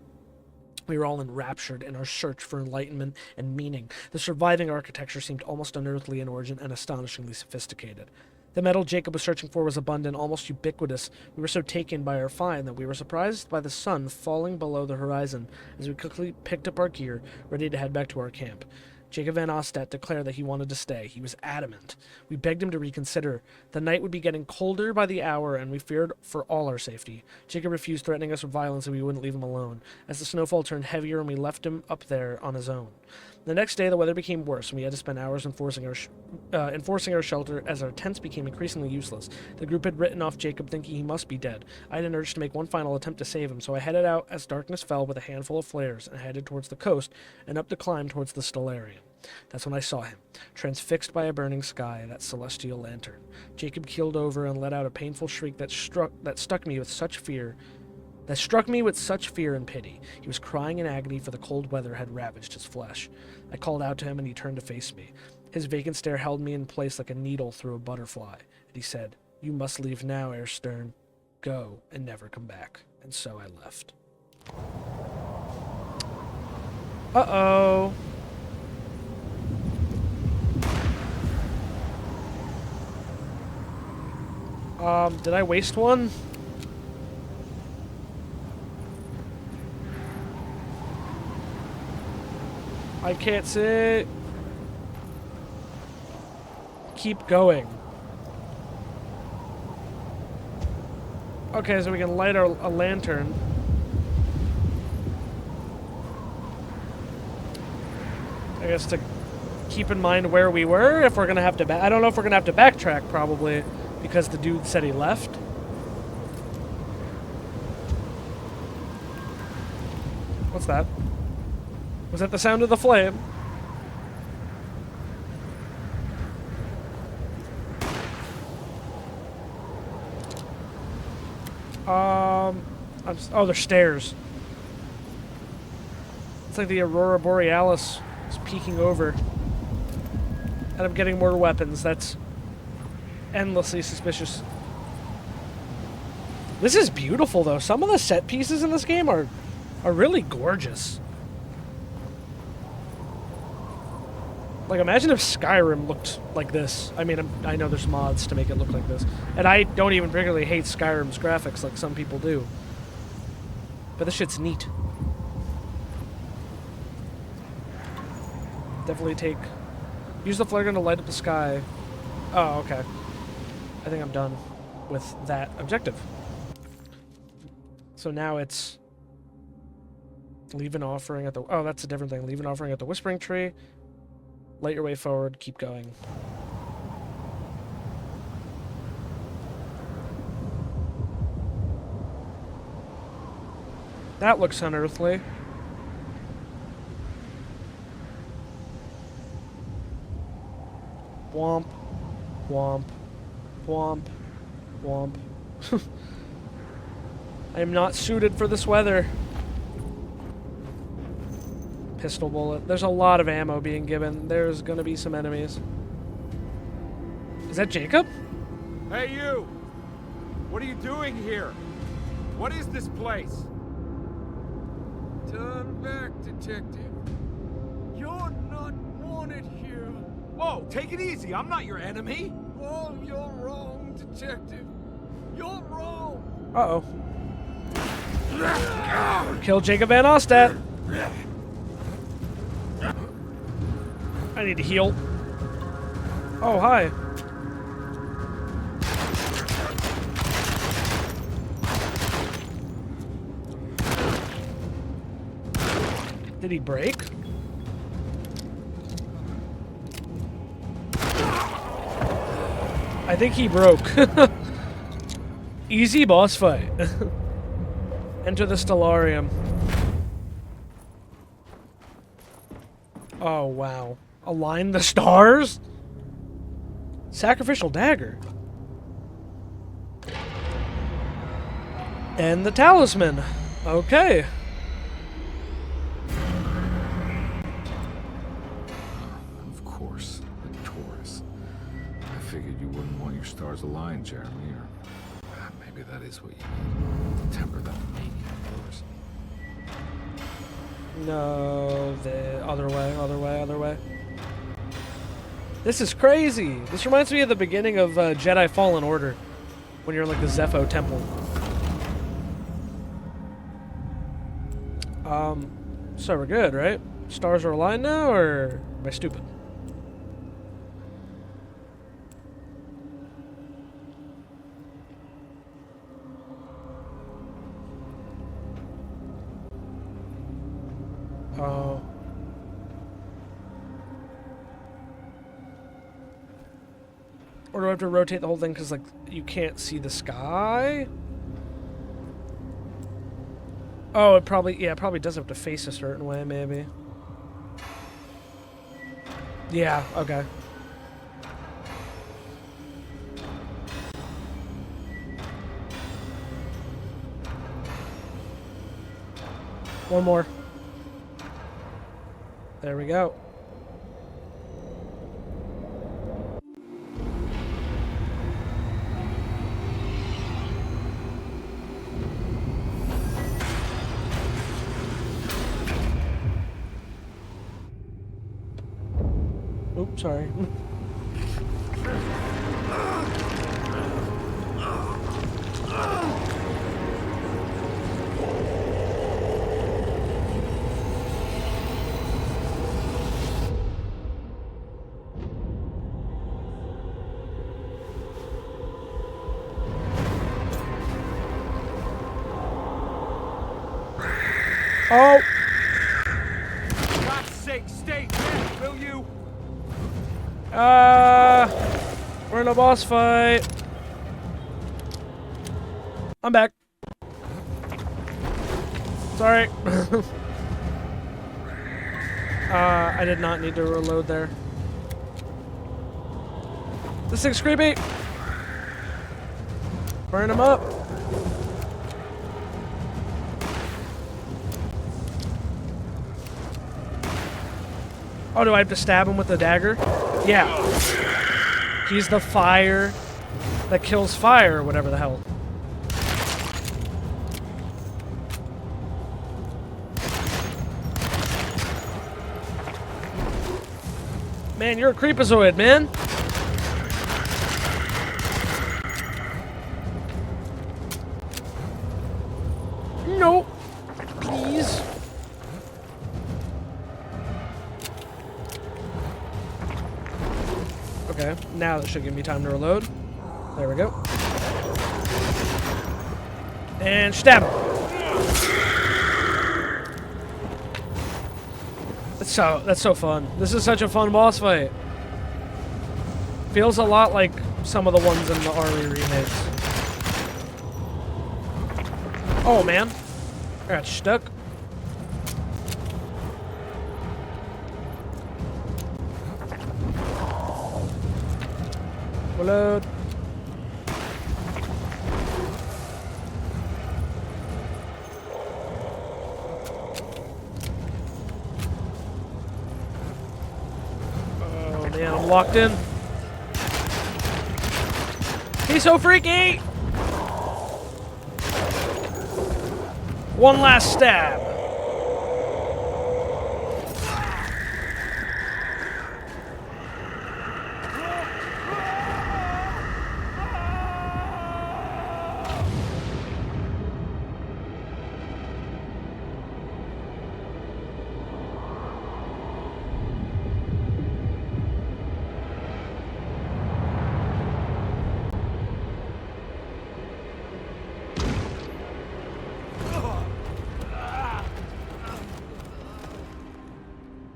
We were all enraptured in our search for enlightenment and meaning. The surviving architecture seemed almost unearthly in origin and astonishingly sophisticated. The metal Jacob was searching for was abundant, almost ubiquitous. We were so taken by our find that we were surprised by the sun falling below the horizon as we quickly picked up our gear, ready to head back to our camp. Jacob Van Ostad declared that he wanted to stay. He was adamant. We begged him to reconsider. The night would be getting colder by the hour, and we feared for all our safety. Jacob refused, threatening us with violence, and we wouldn't leave him alone. As the snowfall turned heavier, and we left him up there on his own. The next day, the weather became worse, and we had to spend hours enforcing our shelter as our tents became increasingly useless. The group had written off Jacob, thinking he must be dead. I had an urge to make one final attempt to save him, so I headed out as darkness fell with a handful of flares and headed towards the coast and up the climb towards the stellarium. That's when I saw him, transfixed by a burning sky, that celestial lantern. Jacob keeled over and let out a painful shriek that struck me with such fear and pity. He was crying in agony, for the cold weather had ravaged his flesh. I called out to him, and he turned to face me. His vacant stare held me in place like a needle through a butterfly, and he said, "You must leave now, Herr Stern. Go and never come back." And so I left. Uh-oh. Did I waste one? I can't see. Keep going. Okay, so we can light a lantern. I guess to keep in mind where we were, if we're gonna have to I don't know if we're gonna have to backtrack, probably, because the dude said he left. What's that? Was that the sound of the flame? Oh, they're stairs. It's like the Aurora Borealis is peeking over. And I'm getting more weapons. That's endlessly suspicious. This is beautiful, though. Some of the set pieces in this game are really gorgeous. Like, imagine if Skyrim looked like this. I mean, I know there's mods to make it look like this. And I don't even particularly hate Skyrim's graphics like some people do. But this shit's neat. Definitely use the flare gun to light up the sky. Oh, okay. I think I'm done with that objective. So now it's leave an offering at the... Oh, that's a different thing. Leave an offering at the Whispering Tree. Light your way forward. Keep going. That looks unearthly. Womp. Womp. Womp. Womp. I am not suited for this weather. Pistol bullet. There's a lot of ammo being given. There's gonna be some enemies. Is that Jacob? Hey, you! What are you doing here? What is this place? Turn back, detective. You're not wanted here. Whoa, take it easy. I'm not your enemy. Oh, you're wrong, detective. You're wrong. Uh-oh. Kill Jacob Van Ostad. I need to heal. Oh, hi. Did he break? I think he broke. Easy boss fight. Enter the Stellarium. Oh, wow. Align the stars? Sacrificial dagger. And the talisman. Okay. Of course, the Taurus. I figured you wouldn't want your stars aligned, Jeremy, or maybe that is what you need. To temper that mania of yours. No, the other way, other way, other way. This is crazy. This reminds me of the beginning of Jedi Fallen Order, when you're in like the Zepho Temple. So we're good, right? Stars are aligned now, or am I stupid? Oh. Or do I have to rotate the whole thing because, like, you can't see the sky? Oh, it probably does have to face a certain way, maybe. Yeah, okay. One more. There we go. Oops, sorry. Oh! For God's sake, stay dead, will you? We're in a boss fight. I'm back. Sorry. I did not need to reload there. This thing's creepy. Burn him up. Oh, do I have to stab him with the dagger? Yeah. He's the fire that kills fire, or whatever the hell. Man, you're a creepazoid, man. Nope. Please. Okay, now that should give me time to reload. There we go. And stab him. That's so fun. This is such a fun boss fight. Feels a lot like some of the ones in the RE remakes. Oh man, I got stuck. Reload. Oh man, I'm locked in. He's so freaky! One last stab.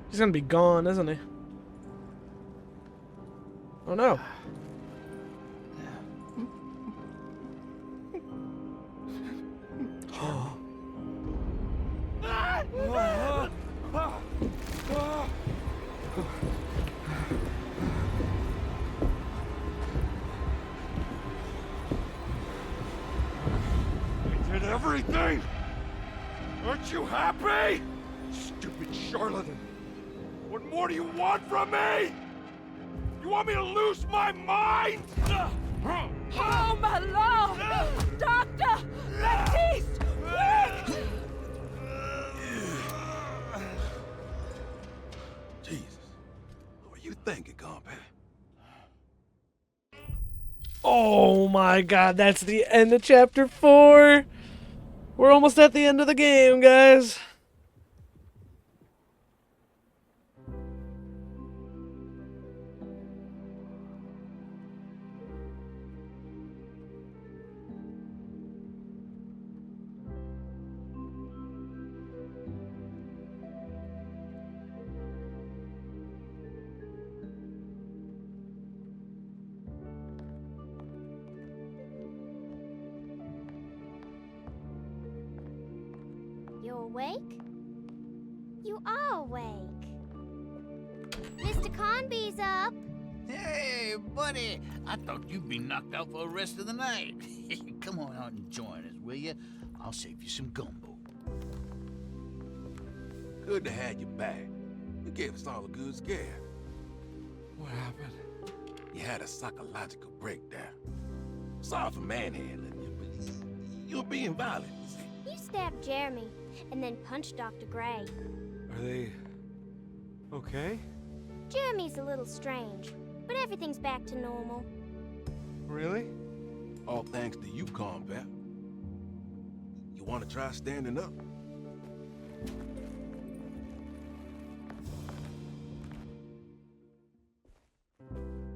He's gonna be gone, isn't he? Oh no. I did everything! Aren't you happy? Stupid charlatan! What more do you want from me? You want me to lose my mind? Oh, my lord! Doctor! Baptiste! Quick! Jesus. What are you thinking, compadre? Oh my god, that's the end of chapter 4. We're almost at the end of the game, guys. You awake? You are awake. Mr. Conby's up. Hey, buddy. I thought you'd be knocked out for the rest of the night. Come on out and join us, will you? I'll save you some gumbo. Good to have you back. You gave us all a good scare. What happened? You had a psychological breakdown. Sorry for manhandling you, but you're being violent. You stabbed Jeremy and then punched Dr. Gray. Are they okay? Jeremy's a little strange, but everything's back to normal. Really? All thanks to you, combat. You want to try standing up?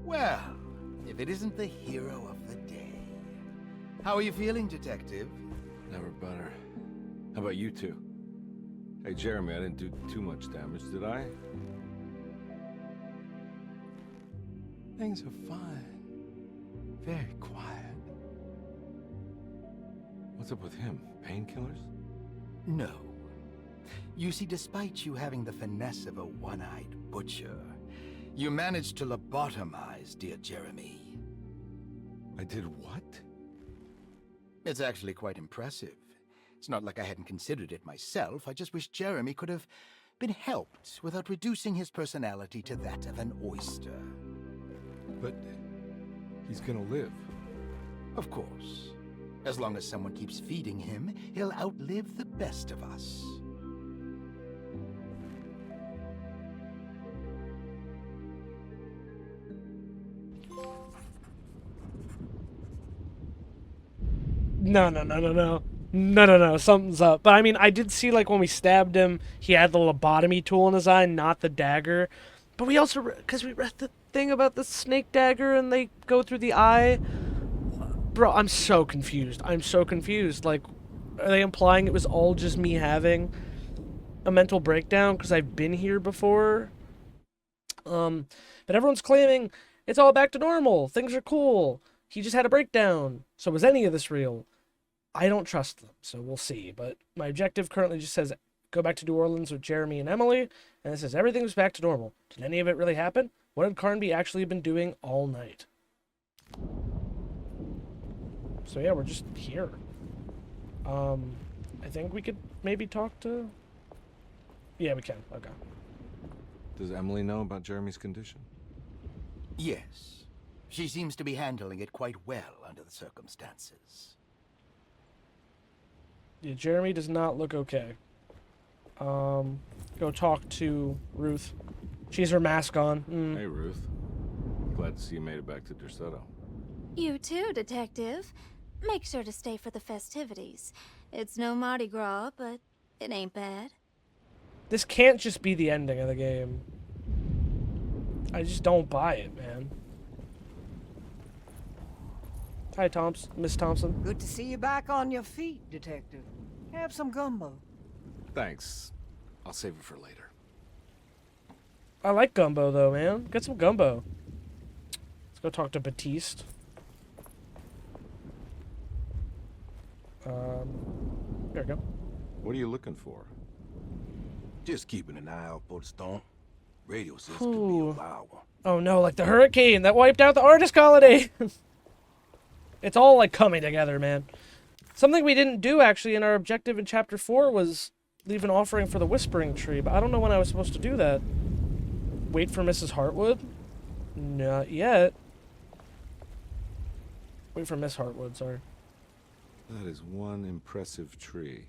Well, if it isn't the hero of the day. How are you feeling, Detective? Never better. How about you two? Hey, Jeremy, I didn't do too much damage, did I? Things are fine. Very quiet. What's up with him? Painkillers? No. You see, despite you having the finesse of a one-eyed butcher, you managed to lobotomize dear Jeremy. I did what? It's actually quite impressive. It's not like I hadn't considered it myself. I just wish Jeremy could have been helped without reducing his personality to that of an oyster. But he's gonna live. Of course. As long as someone keeps feeding him, he'll outlive the best of us. No. Something's up. But I mean, I did see, like, when we stabbed him, he had the lobotomy tool in his eye, not the dagger. But we also, because we read the thing about the snake dagger and they go through the eye. Bro, I'm so confused. Like, are they implying it was all just me having a mental breakdown because I've been here before? But everyone's claiming it's all back to normal. Things are cool. He just had a breakdown. So was any of this real? I don't trust them, so we'll see. But my objective currently just says go back to New Orleans with Jeremy and Emily, and it says everything's back to normal. Did any of it really happen? What had Carnby actually been doing all night? So yeah, we're just here. I think we could maybe talk to... Yeah, we can. Okay. Does Emily know about Jeremy's condition? Yes. She seems to be handling it quite well under the circumstances. Yeah, Jeremy does not look okay. Go talk to Ruth. She has her mask on. Hey, Ruth. Glad to see you made it back to Derceto. You too, Detective. Make sure to stay for the festivities. It's no Mardi Gras, but it ain't bad. This can't just be the ending of the game. I just don't buy it, man. Hi, Miss Thompson. Good to see you back on your feet, Detective. Have some gumbo. Thanks. I'll save it for later. I like gumbo, though, man. Get some gumbo. Let's go talk to Batiste. There we go. What are you looking for? Just keeping an eye out for the storm. Radio says it could be a wild one. Oh no, like the hurricane that wiped out the artist colony. It's all like coming together, man. Something we didn't do actually in our objective in chapter 4 was leave an offering for the Whispering Tree, but I don't know when I was supposed to do that. Wait for Mrs. Hartwood? Not yet. Wait for Miss Hartwood, sorry. That is one impressive tree.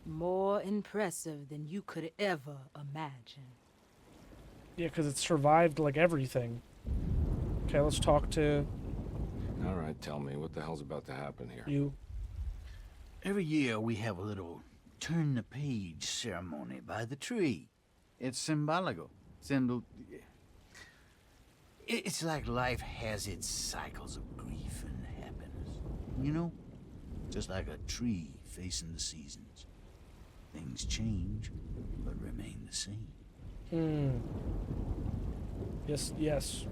More impressive than you could ever imagine. Yeah, because it survived like everything. Okay, let's talk to... All right, tell me, what the hell's about to happen here? You. Every year we have a little turn-the-page ceremony by the tree. It's symbolical. It's like life has its cycles of grief and happiness. You know? Just like a tree facing the seasons. Things change, but remain the same. Yes.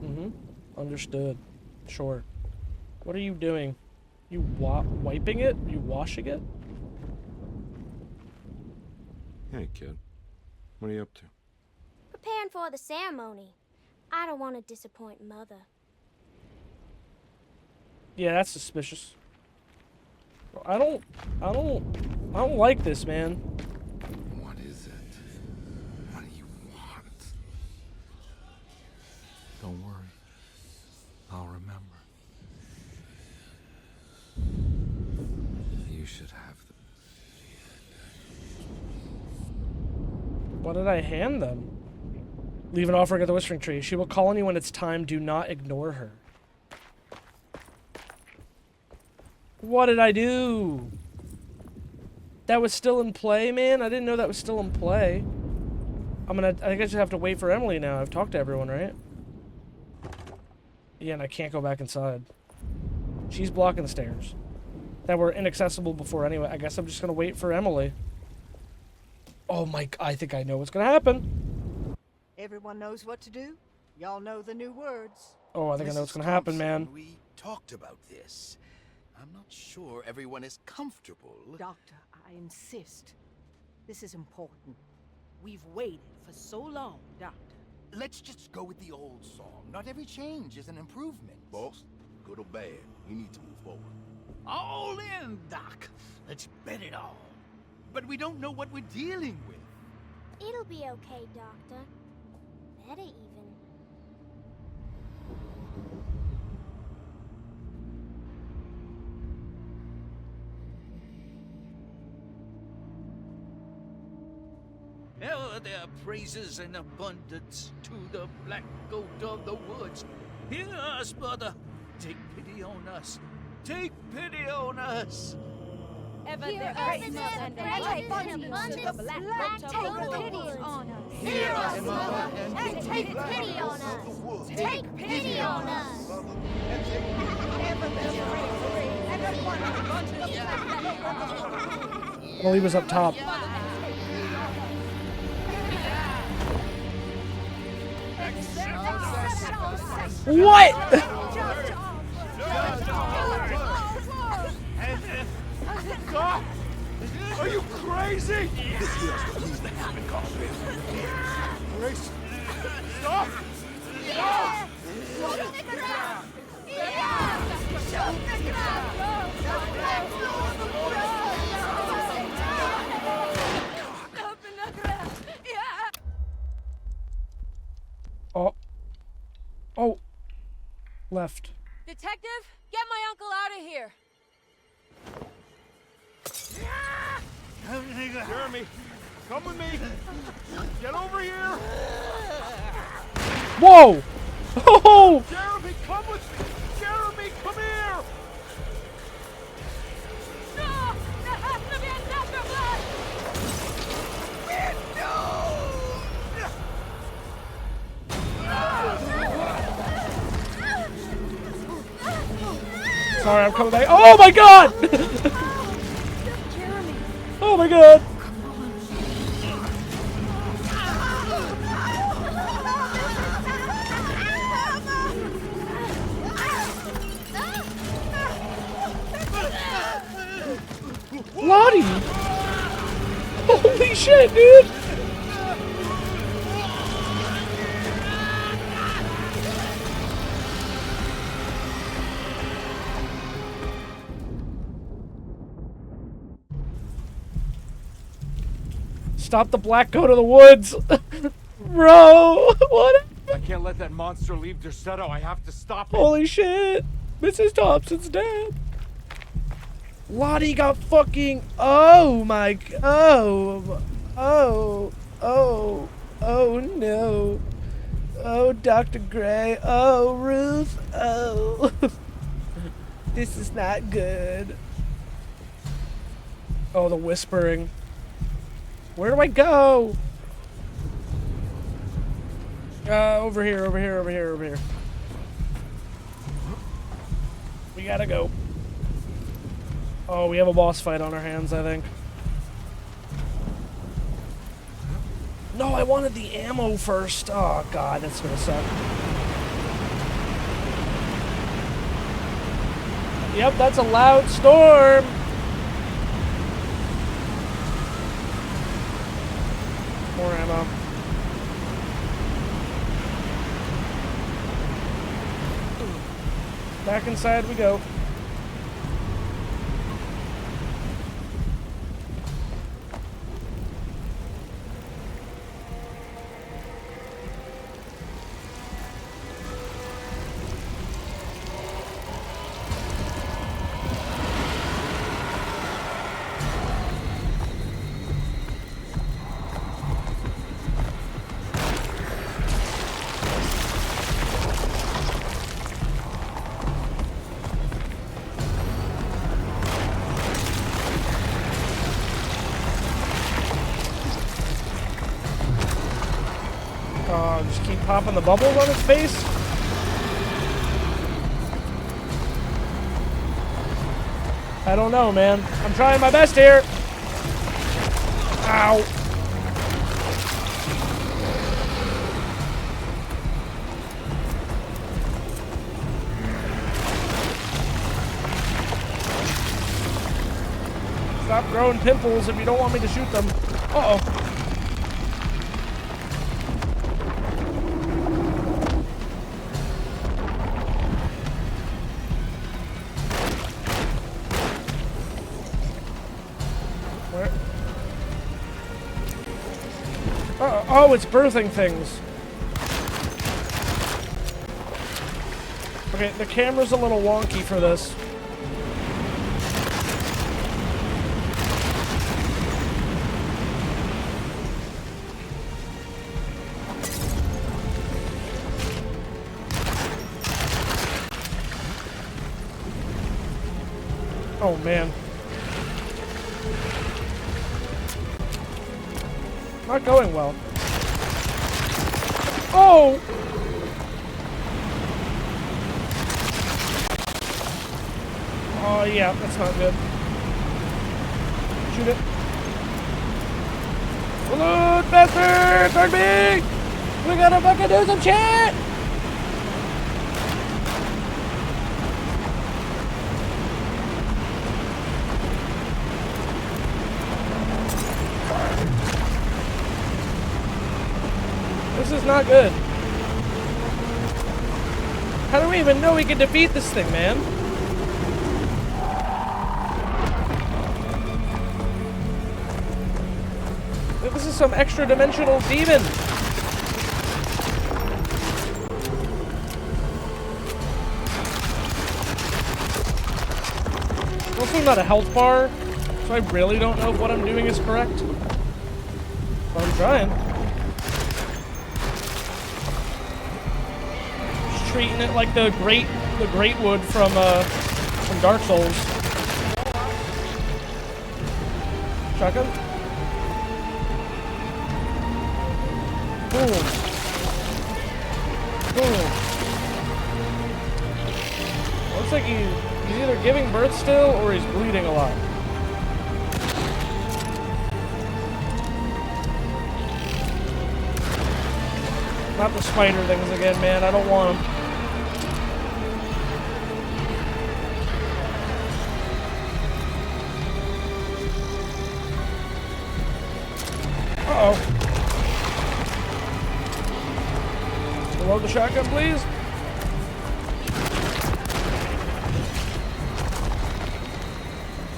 Understood. Sure. What are you doing? You wiping it? You washing it? Hey, kid. What are you up to? Preparing for the ceremony. I don't want to disappoint Mother. Yeah, that's suspicious. I don't like this, man. What is it? What do you want? Don't worry. I'll remember. You should have them. What did I hand them? Leave an offering at the Whispering Tree. She will call on you when it's time. Do not ignore her. What did I do? That was still in play, man? I didn't know that was still in play. I think I just have to wait for Emily now. I've talked to everyone, right? Yeah, and I can't go back inside. She's blocking the stairs. That were inaccessible before anyway. I guess I'm just gonna wait for Emily. Oh my, I think I know what's gonna happen. Everyone knows what to do? Y'all know the new words. Oh, I think I know what's gonna happen, man. We talked about this. I'm not sure everyone is comfortable. Doctor, I insist. This is important. We've waited for so long, Doctor. Let's just go with the old song. Not every change is an improvement. Boss, good or bad, you need to move forward. All in, Doc. Let's bet it all. But we don't know what we're dealing with. It'll be okay, Doctor. Better even. Ever there are praises in abundance to the black goat of the woods. Hear us, mother. Take pity on us. Take pity on us. Ever Hear there us, praises Mother, and praises abundance and to the black goat of the pity woods. on us. Hear us, Mother, and take pity on us. Take pity on us. Well, he was up top. What? God! Are you crazy? This here's what needs to happen, Carpet. Grace! Stop! Stop! Oh. Oh. Left. Detective, get my uncle out of here. Jeremy, come with me. Get over here. Whoa! Oh! Jeremy, come with me. Jeremy, come here. No! There has to be another blood! Sorry, I'm coming back. Oh my god! Oh my god! Lottie! Holy shit, dude! Stop the black goat of the woods! Bro! What? I can't let that monster leave Derceto. I have to stop him. Holy shit! Mrs. Thompson's dead! Lottie got fucking... Oh my... Oh no. Oh, Dr. Gray. Oh, Ruth. Oh. This is not good. Oh, the whispering. Where do I go? Over here, over here, over here, over here. We gotta go. Oh, we have a boss fight on our hands, I think. No, I wanted the ammo first. Oh, God, that's gonna suck. Yep, that's a loud storm. More ammo. Back inside we go. Just keep popping the bubbles on his face. I don't know, man. I'm trying my best here. Ow. Stop growing pimples if you don't want me to shoot them. Uh-oh. Where? Oh, it's birthing things. Okay, the camera's a little wonky for this. Oh, man. Not going well. Oh! Oh, yeah, that's not good. Shoot it. Reload, bastard! Turn me! We gotta fucking do some shit! This is not good. How do we even know we can defeat this thing, man? This is some extra-dimensional demon. Also not a health bar, so I really don't know if what I'm doing is correct. But I'm trying. Just treating it like the great wood from Dark Souls. Shotgun? Boom. Boom. Looks like he's either giving birth still or he's bleeding a lot. Not the spider things again, man. I don't want them. Uh-oh. Reload the shotgun, please.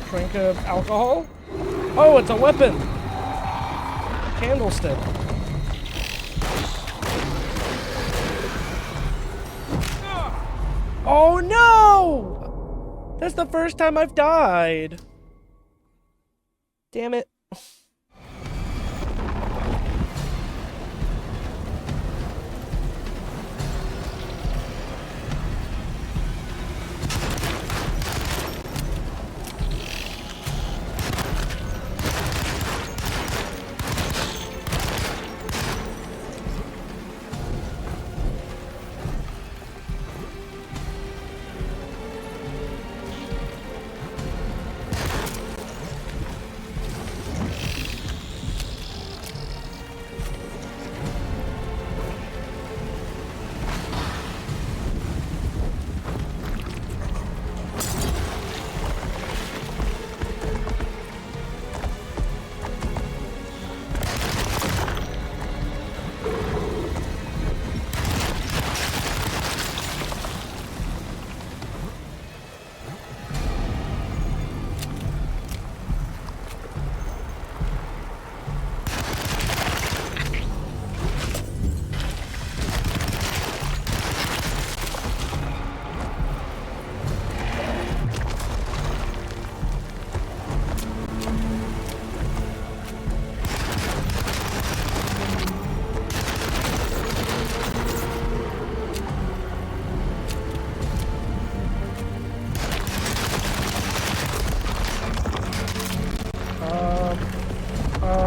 Drink of alcohol. Oh, it's a weapon. Candlestick. Oh no! That's the first time I've died. Damn it.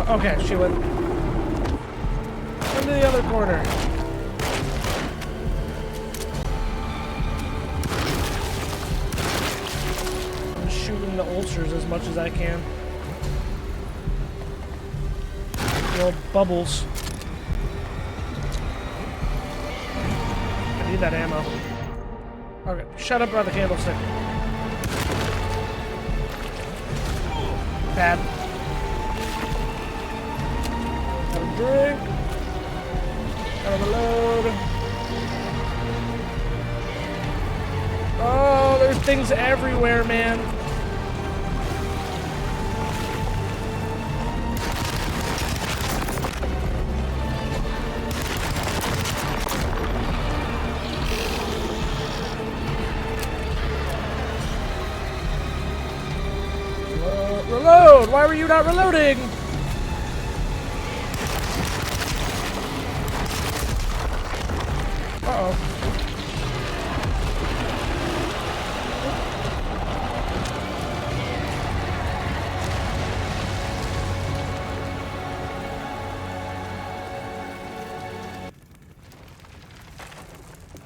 Okay, she went into the other corner. I'm shooting the ulcers as much as I can. Little bubbles. I need that ammo. Okay, shut up about the candlestick. Bad. Have a drink. Gotta reload. Oh, there's things everywhere, man. Reload! Why were you not reloading? Uh-oh.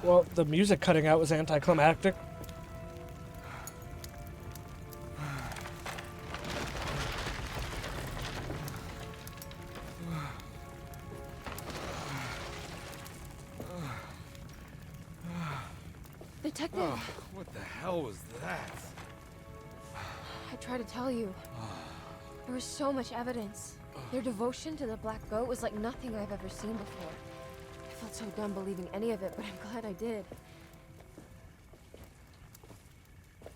Well, the music cutting out was anticlimactic. Detective! Oh, what the hell was that? I tried to tell you. There was so much evidence. Their devotion to the Black Goat was like nothing I've ever seen before. I felt so dumb believing any of it, but I'm glad I did.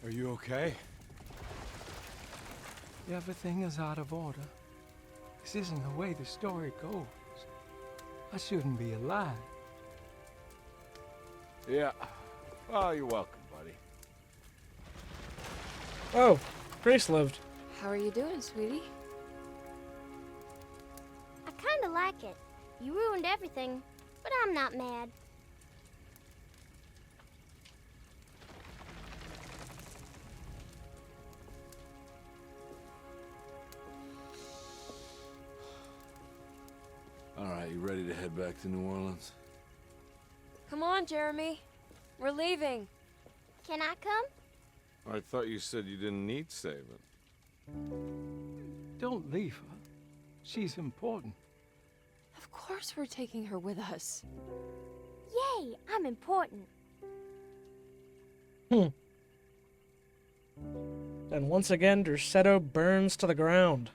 Are you okay? Everything is out of order. This isn't the way the story goes. I shouldn't be alive. Yeah. Well, you're welcome, buddy. Oh, Grace lived. How are you doing, sweetie? I kinda like it. You ruined everything, but I'm not mad. All right, you ready to head back to New Orleans? Come on, Jeremy. We're leaving. Can I come? I thought you said you didn't need saving. Don't leave her. She's important. Of course we're taking her with us. Yay, I'm important. And once again, Derceto burns to the ground.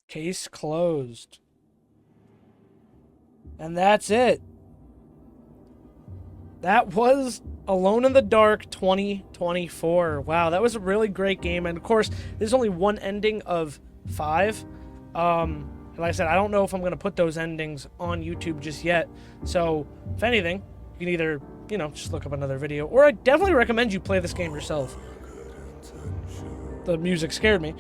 Case closed. And that's it. That was Alone in the Dark 2024. Wow, that was a really great game. And of course, there's only one ending of 5. And like I said, I don't know if I'm going to put those endings on YouTube just yet. So, if anything, you can either, you know, just look up another video. Or I definitely recommend you play this game yourself. The music scared me.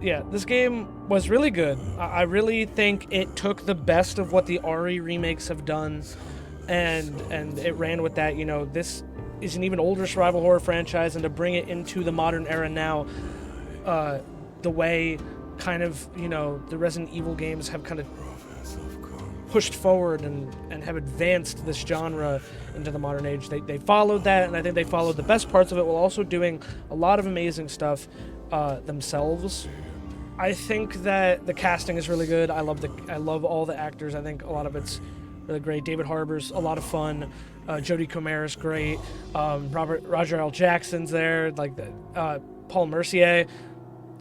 Yeah, this game was really good. I really think it took the best of what the RE remakes have done, and it ran with that. You know, this is an even older survival horror franchise, and to bring it into the modern era now, the way kind of, you know, the Resident Evil games have kind of pushed forward and have advanced this genre into the modern age. They followed that, and I think they followed the best parts of it while also doing a lot of amazing stuff themselves. I think that the casting is really good. I love all the actors. I think a lot of it's really great. David Harbour's a lot of fun. Jodie Comer's great. Roger L. Jackson's there. Like Paul Mercier.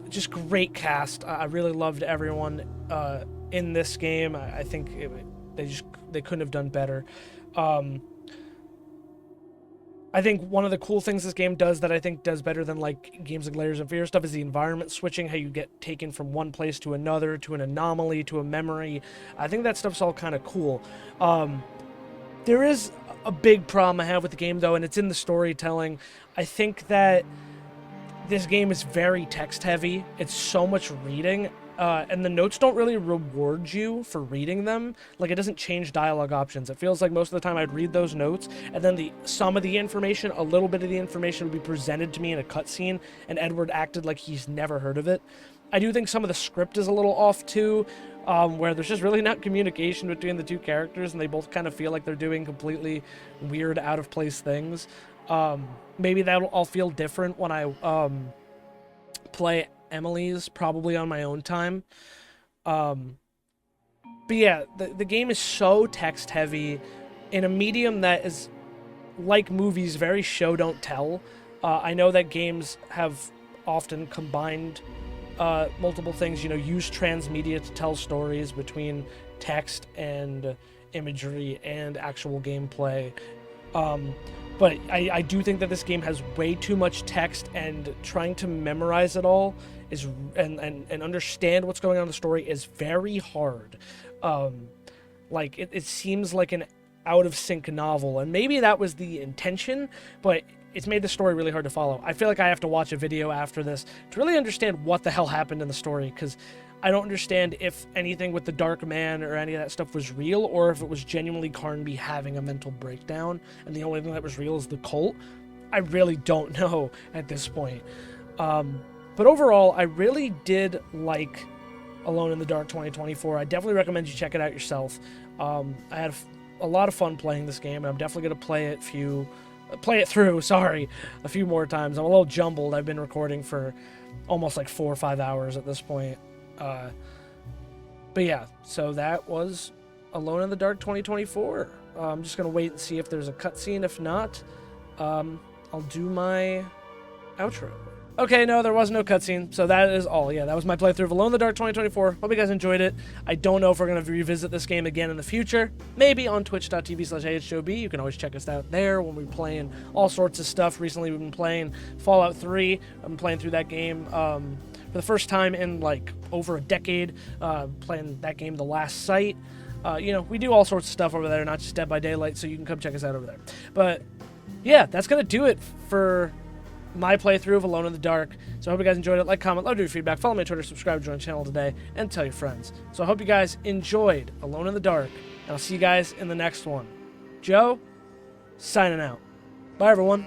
Just great cast. I really loved everyone in this game. I think they couldn't have done better. I think one of the cool things this game does that I think does better than like games like Layers of Fear stuff is the environment switching, how you get taken from one place to another, to an anomaly, to a memory. I think that stuff's all kind of cool. There is a big problem I have with the game, though, and it's in the storytelling. I think that this game is very text-heavy. It's so much reading, and the notes don't really reward you for reading them. Like, it doesn't change dialogue options. It feels like most of the time I'd read those notes, and then some of the information, a little bit of the information would be presented to me in a cutscene, and Edward acted like he's never heard of it. I do think some of the script is a little off, too. where there's just really not communication between the two characters, and they both kind of feel like they're doing completely weird, out of place things. Maybe that'll all feel different when I play Emily's, probably on my own time. But yeah, the game is so text heavy in a medium that is, like movies, very show don't tell. I know that games have often combined multiple things, use transmedia to tell stories between text and imagery and actual gameplay. But I do think that this game has way too much text, and trying to memorize it all is and understand what's going on in the story is very hard. Like it seems like an out of sync novel, and maybe that was the intention, but it's made the story really hard to follow. I feel like I have to watch a video after this to really understand what the hell happened in the story, because I don't understand if anything with the Dark Man or any of that stuff was real, or if it was genuinely Carnby having a mental breakdown, and the only thing that was real is the cult. I really don't know at this point. But overall, I really did like Alone in the Dark 2024. I definitely recommend you check it out yourself. I had a lot of fun playing this game, and I'm definitely going to play it through a few more times. I'm a little jumbled. I've been recording for almost like 4 or 5 hours at this point. But yeah, so that was Alone in the Dark 2024. I'm just going to wait and see if there's a cutscene. If not, I'll do my outro. Okay, no, there was no cutscene, so that is all. Yeah, that was my playthrough of Alone in the Dark 2024. Hope you guys enjoyed it. I don't know if we're going to revisit this game again in the future. Maybe on twitch.tv/HeyItsJoeB. You can always check us out there when we're playing all sorts of stuff. Recently, we've been playing Fallout 3. I've been playing through that game for the first time in, like, over a decade. Playing that game, The Last Sight. We do all sorts of stuff over there, not just Dead by Daylight, so you can come check us out over there. But, yeah, that's going to do it for my playthrough of Alone in the Dark. So I hope you guys enjoyed it. Like, comment, love to your feedback. Follow me on Twitter, subscribe, join the channel today, and tell your friends. So I hope you guys enjoyed Alone in the Dark, and I'll see you guys in the next one. Joe, signing out. Bye, everyone.